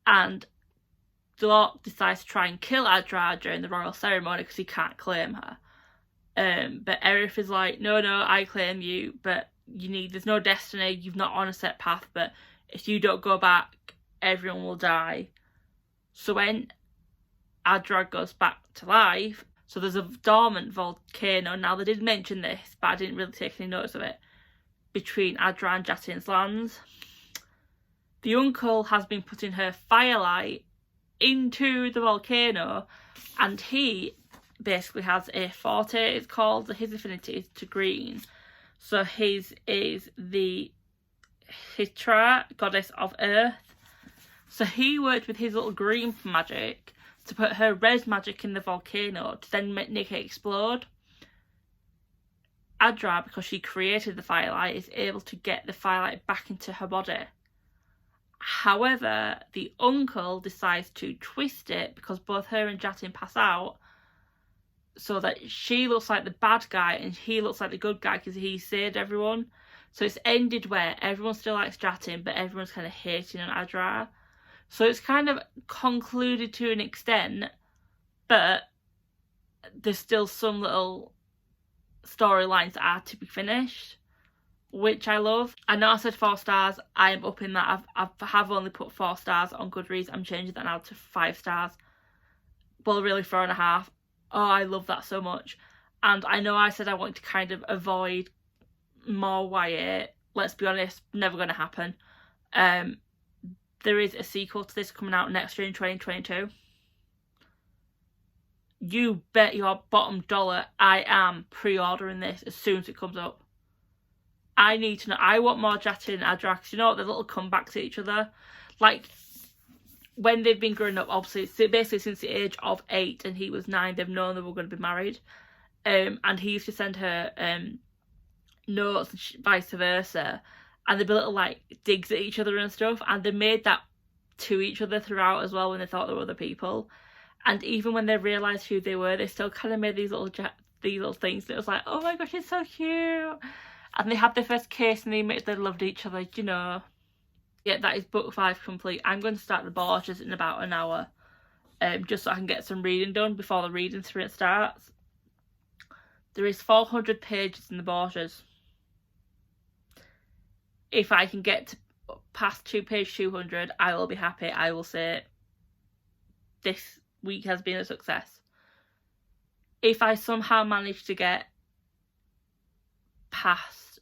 and Dlok decides to try and kill Adra during the royal ceremony because he can't claim her. But Erif is like, no, I claim you, but there's no destiny, you've not on a set path, but if you don't go back, everyone will die. So when Adra goes back to life, so there's a dormant volcano. Now, they did mention this, but I didn't really take any notice of it, between Adra and Jatin's lands. The uncle has been putting her firelight into the volcano, and he basically has a forte. It's called, his affinity is to green. So his is the Hitra, goddess of earth. So he worked with his little green magic to put her red magic in the volcano to then make it explode. Adra, because she created the firelight, is able to get the firelight back into her body. However, the uncle decides to twist it, because both her and Jatin pass out, so that she looks like the bad guy and he looks like the good guy because he saved everyone. So it's ended where everyone still likes Jatin, but everyone's kind of hating on Adra. So it's kind of concluded to an extent, but there's still some little storylines that are to be finished, which I love. I know I said 4 stars. I am upping that. I have only put 4 stars on Goodreads. I'm changing that now to 5 stars. Well, really 4.5. Oh, I love that so much. And I know I said I wanted to kind of avoid more YA. Let's be honest, never going to happen. There is a sequel to this coming out next year in 2022. You bet your bottom dollar I am pre-ordering this as soon as it comes up. I need to know. I want more Jatin and Adra, because you know what, the little comebacks to each other. Like, when they've been growing up, obviously, basically since the age of 8 and he was 9, they've known they were going to be married. And he used to send her notes and vice versa. And they'd be little, like, digs at each other and stuff. And they made that to each other throughout as well when they thought they were other people. And even when they realised who they were, they still kind of made these little things. And it was like, oh my gosh, it's so cute. And they had their first kiss and they admitted they loved each other, you know. Yeah, that is book 5 complete. I'm going to start the Borgias in about an hour, just so I can get some reading done before the reading sprint starts. There is 400 pages in the Borgias. If I can get to past page 200, I will be happy. I will say this week has been a success. If I somehow manage to get past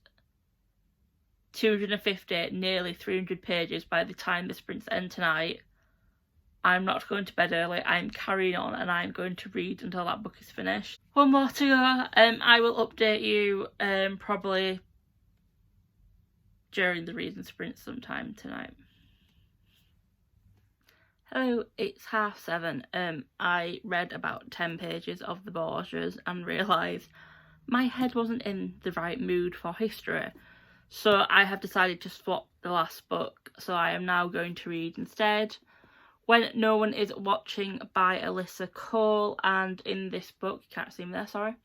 250, nearly 300 pages by the time the sprints end tonight, I'm not going to bed early. I'm carrying on and I'm going to read until that book is finished. One more to go. I will update you probably during the reading sprint sometime tonight. Hello, it's 7:30. I read about 10 pages of the Borgias and realised my head wasn't in the right mood for history. So I have decided to swap the last book. So I am now going to read instead When No One Is Watching by Alyssa Cole. And in this book, you can't see me there, sorry.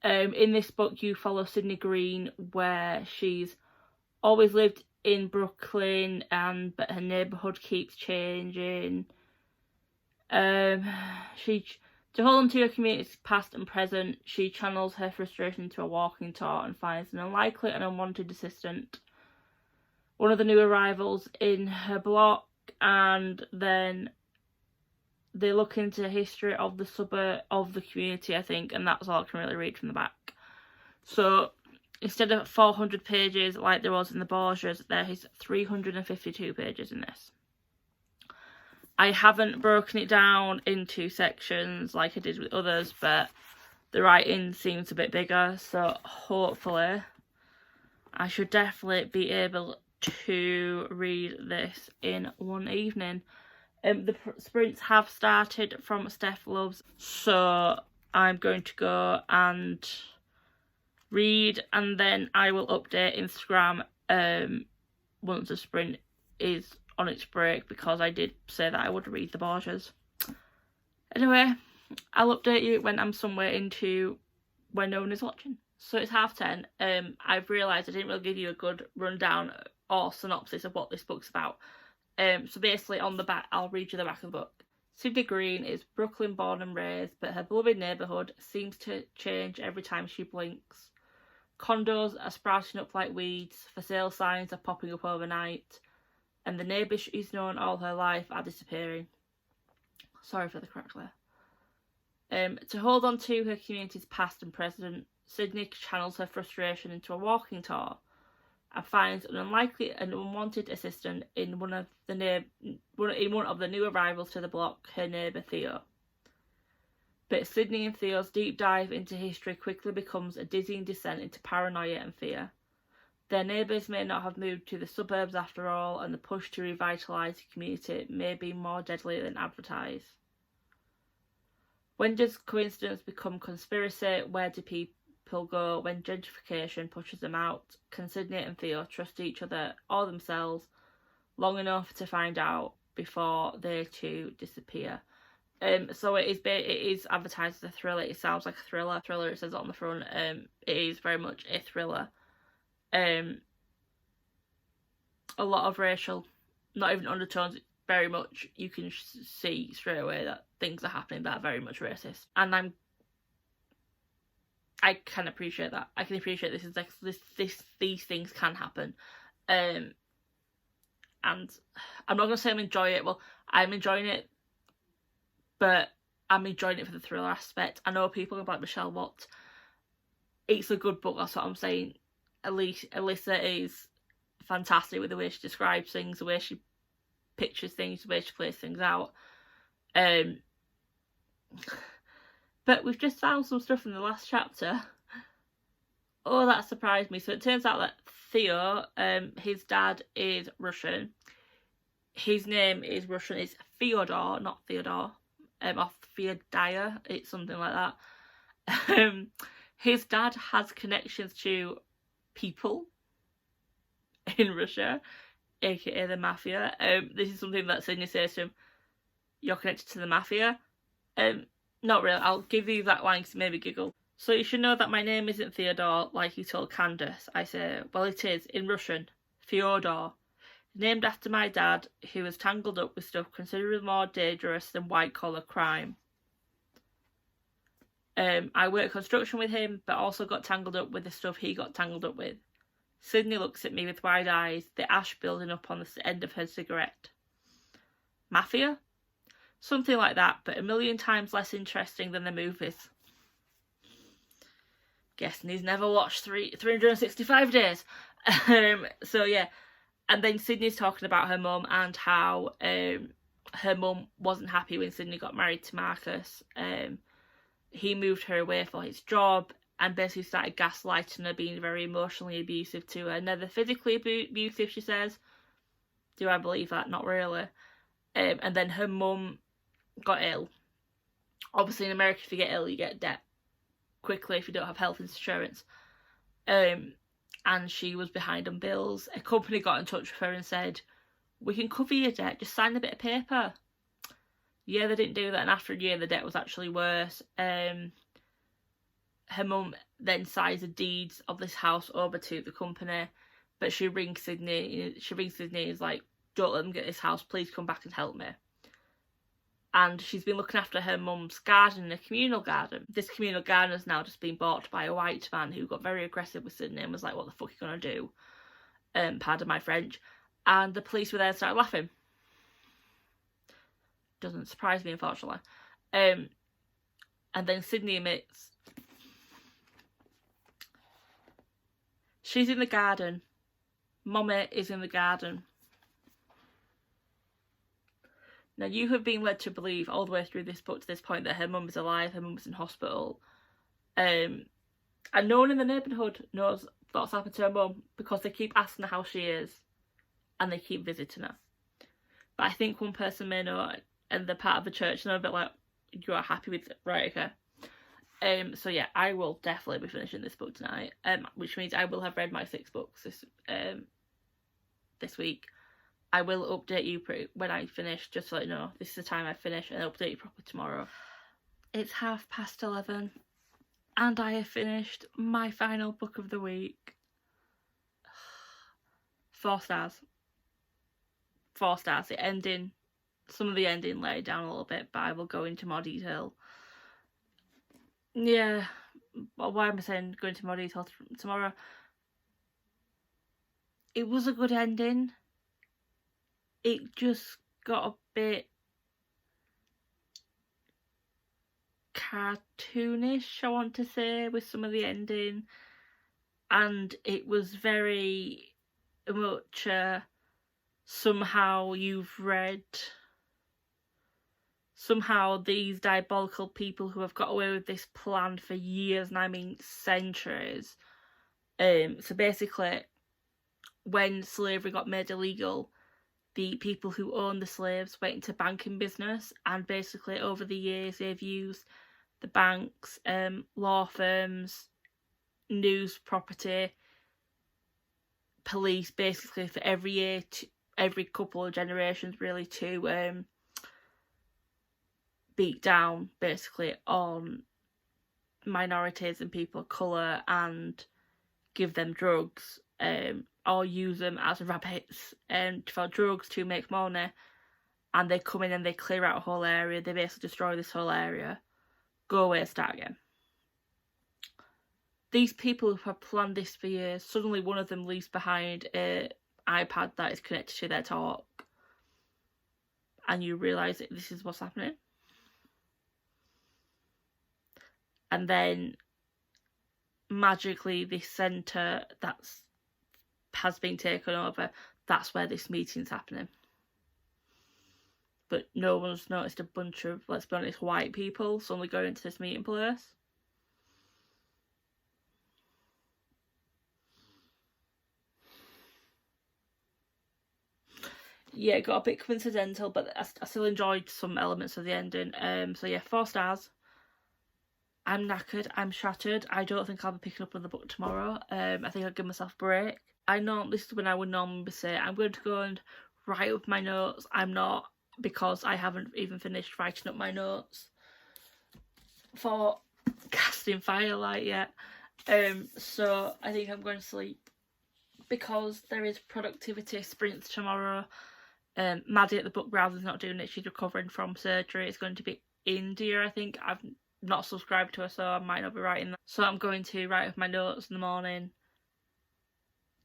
In this book you follow Sydney Green, where she's always lived in Brooklyn, but her neighbourhood keeps changing. To hold on to her community's past and present, she channels her frustration into a walking tour and finds an unlikely and unwanted assistant, one of the new arrivals in her block, and then they look into the history of the suburb, of the community, I think, and that's all I can really read from the back. So instead of 400 pages like there was in the Borgias, there is 352 pages in this. I haven't broken it down into sections like I did with others, but the writing seems a bit bigger, so hopefully I should definitely be able to read this in one evening. The sprints have started from Steph Loves, so I'm going to go and read, and then I will update Instagram once the sprint is on its break, because I did say that I would read the Borgias. Anyway, I'll update you when I'm somewhere into When No One Is Watching. So it's 10:30. I've realised I didn't really give you a good rundown or synopsis of what this book's about. So basically on the back, I'll read you the back of the book. Sydney Green is Brooklyn born and raised, but her beloved neighbourhood seems to change every time she blinks. Condos are sprouting up like weeds, for sale signs are popping up overnight, and the neighbours she's known all her life are disappearing. Sorry for the crack there. To hold on to her community's past and present, Sydney channels her frustration into a walking tour and finds an unlikely and unwanted assistant in one of the new arrivals to the block, her neighbour Theo. But Sydney and Theo's deep dive into history quickly becomes a dizzying descent into paranoia and fear. Their neighbours may not have moved to the suburbs after all, and the push to revitalise the community may be more deadly than advertised. When does coincidence become conspiracy? Where do people go when gentrification pushes them out? Can Sydney and Theo trust each other or themselves long enough to find out before they too disappear? So it is advertised as a thriller. It sounds like a thriller. It says it on the front. It is very much a thriller. A lot of racial, not even undertones, very much, you can see straight away that things are happening that are very much racist, and I can appreciate that. I can appreciate these things can happen, and I'm not gonna say I'm enjoying it. Well, I'm enjoying it, but I'm enjoying it for the thriller aspect. I know people about Michelle Watt. It's a good book, that's what I'm saying. Alyssa is fantastic with the way she describes things, the way she pictures things, the way she plays things out. But we've just found some stuff in the last chapter. Oh, that surprised me. So it turns out that Theo, his dad is Russian. His name is Russian. It's Fyodor, not Theodore. Or Fyodor. It's something like that. His dad has connections to people in Russia, aka the mafia. This is something that Sydney says to him: "You're connected to the mafia." Not really. I'll give you that line to maybe giggle. "So you should know that my name isn't Theodore, like you told Candace." I say, "Well, it is in Russian, Fyodor. named after my dad, who was tangled up with stuff considerably more dangerous than white-collar crime. I worked construction with him, but also got tangled up with the stuff he got tangled up with. Sydney looks at me with wide eyes, the ash building up on the end of her cigarette. Mafia? Something like that, but a million times less interesting than the movies. Guessing he's never watched 365 days. So yeah. And then Sydney's talking about her mum and how her mum wasn't happy when Sydney got married to Marcus. He moved her away for his job and basically started gaslighting her, being very emotionally abusive to her. Never physically abusive, she says. Do I believe that? Not really. And then her mum got ill. Obviously in America, if you get ill, you get debt quickly if you don't have health insurance. And she was behind on bills. A company got in touch with her and said, we can cover your debt, just sign a bit of paper. Yeah, they didn't do that, and after a year the debt was actually worse. Her mum then signs the deeds of this house over to the company, but she rings Sydney and is like, don't let them get this house, please come back and help me. And she's been looking after her mum's garden, a communal garden. This communal garden has now just been bought by a white man who got very aggressive with Sydney and was like, what the fuck are you going to do? Pardon my French. And the police were there and started laughing. Doesn't surprise me, unfortunately. And then Sydney admits she's in the garden. Mummy is in the garden. Now, you have been led to believe all the way through this book to this point that her mum is alive, her mum is in hospital. And no one in the neighbourhood knows what's happened to her mum because they keep asking her how she is and they keep visiting her. But I think one person may know, and they're part of the church, and they're a bit like, you are happy with it, right, okay. So yeah, I will definitely be finishing this book tonight, which means I will have read my 6 books this week. I will update you when I finish, just to let you know this is the time I finish, and I'll update you properly tomorrow. It's 11:30 and I have finished my final book of the week. 4 stars. 4 stars. The ending, some of the ending laid down a little bit, but I will go into more detail. Yeah, why am I saying go into more detail tomorrow? It was a good ending. It just got a bit cartoonish, I want to say, with some of the ending. And it was very much somehow these diabolical people who have got away with this plan for years, and I mean centuries. So basically, when slavery got made illegal, the people who owned the slaves went into banking business, and basically over the years they've used the banks, law firms, news, property, police, basically for every year, every couple of generations really, to beat down basically on minorities and people of colour and give them drugs, or use them as rabbits for drugs to make money. And they come in and they clear out a whole area, they basically destroy this whole area, go away, start again. These people who have planned this for years, suddenly one of them leaves behind an iPad that is connected to their talk, and you realise that this is what's happening. And then magically this centre has been taken over, that's where this meeting's happening. But no one's noticed a bunch of, let's be honest, white people suddenly going into this meeting place. Yeah, it got a bit coincidental, but I still enjoyed some elements of the ending. So yeah, 4 stars. I'm knackered, I'm shattered. I don't think I'll be picking up another book tomorrow. I think I'll give myself a break. This is when I would normally say I'm going to go and write up my notes. I'm not, because I haven't even finished writing up my notes for casting Firelight yet. So I think I'm going to sleep. because there is productivity sprints tomorrow. Maddie at the book browser is not doing it. She's recovering from surgery. It's going to be India, I think. I've not subscribed to her, so I might not be writing that. So I'm going to write up my notes in the morning,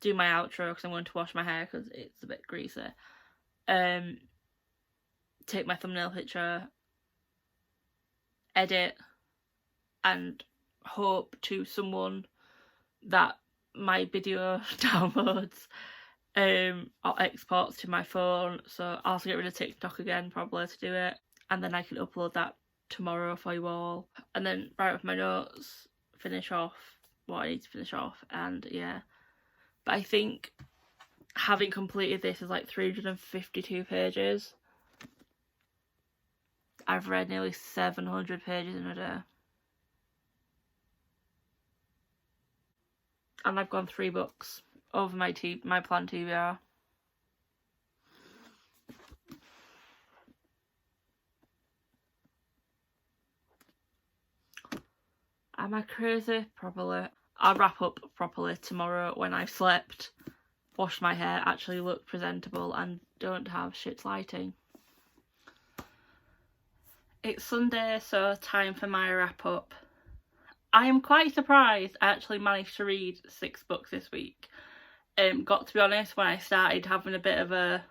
do my outro because I'm going to wash my hair because it's a bit greasy. Take my thumbnail picture, edit, and hope to someone that my video downloads or exports to my phone. So I'll also get rid of TikTok again probably to do it, and then I can upload that tomorrow for you all, and then write up my notes, finish off what I need to finish off, and yeah. But I think having completed this is like 352 pages. I've read nearly 700 pages in a day. And I've gone 3 books over my planned TBR. Am I crazy? Probably. I'll wrap up properly tomorrow when I've slept, washed my hair, actually look presentable and don't have shit lighting. It's Sunday, so time for my wrap up. I am quite surprised I actually managed to read 6 books this week. Got to be honest, when I started having a bit of a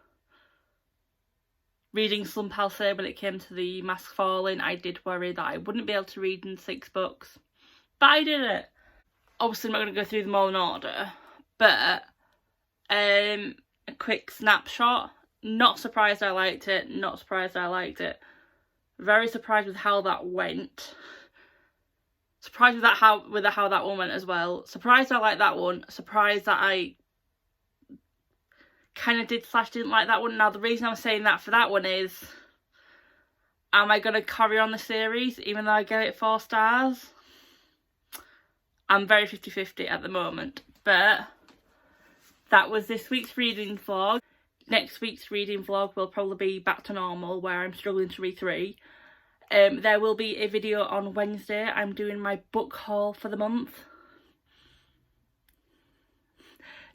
reading slump, I'll say, when it came to the Mask Falling, I did worry that I wouldn't be able to read in 6 books. But I did it. Obviously I'm not going to go through them all in order, but a quick snapshot. Not surprised I liked it, not surprised I liked it. Very surprised with how that went. Surprised with how that one went as well. Surprised I liked that one. Surprised that I kind of didn't like that one. Now the reason I'm saying that for that one is, am I going to carry on the series even though I gave it 4 stars? I'm very 50-50 at the moment. But that was this week's reading vlog. Next week's reading vlog will probably be back to normal, where I'm struggling to read 3. There will be a video on Wednesday. I'm doing my book haul for the month.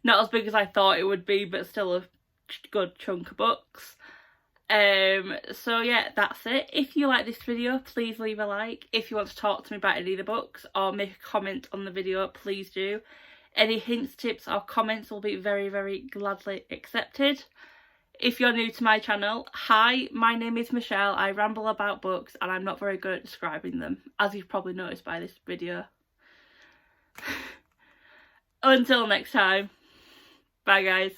Not as big as I thought it would be, but still a good chunk of books. So yeah, that's it. If you like this video, please leave a like. If you want to talk to me about any of the books or make a comment on the video, please do. Any hints, tips or comments will be very, very gladly accepted. If you're new to my channel, hi, my name is Michelle. I ramble about books and I'm not very good at describing them, as you've probably noticed by this video. Until next time, bye guys.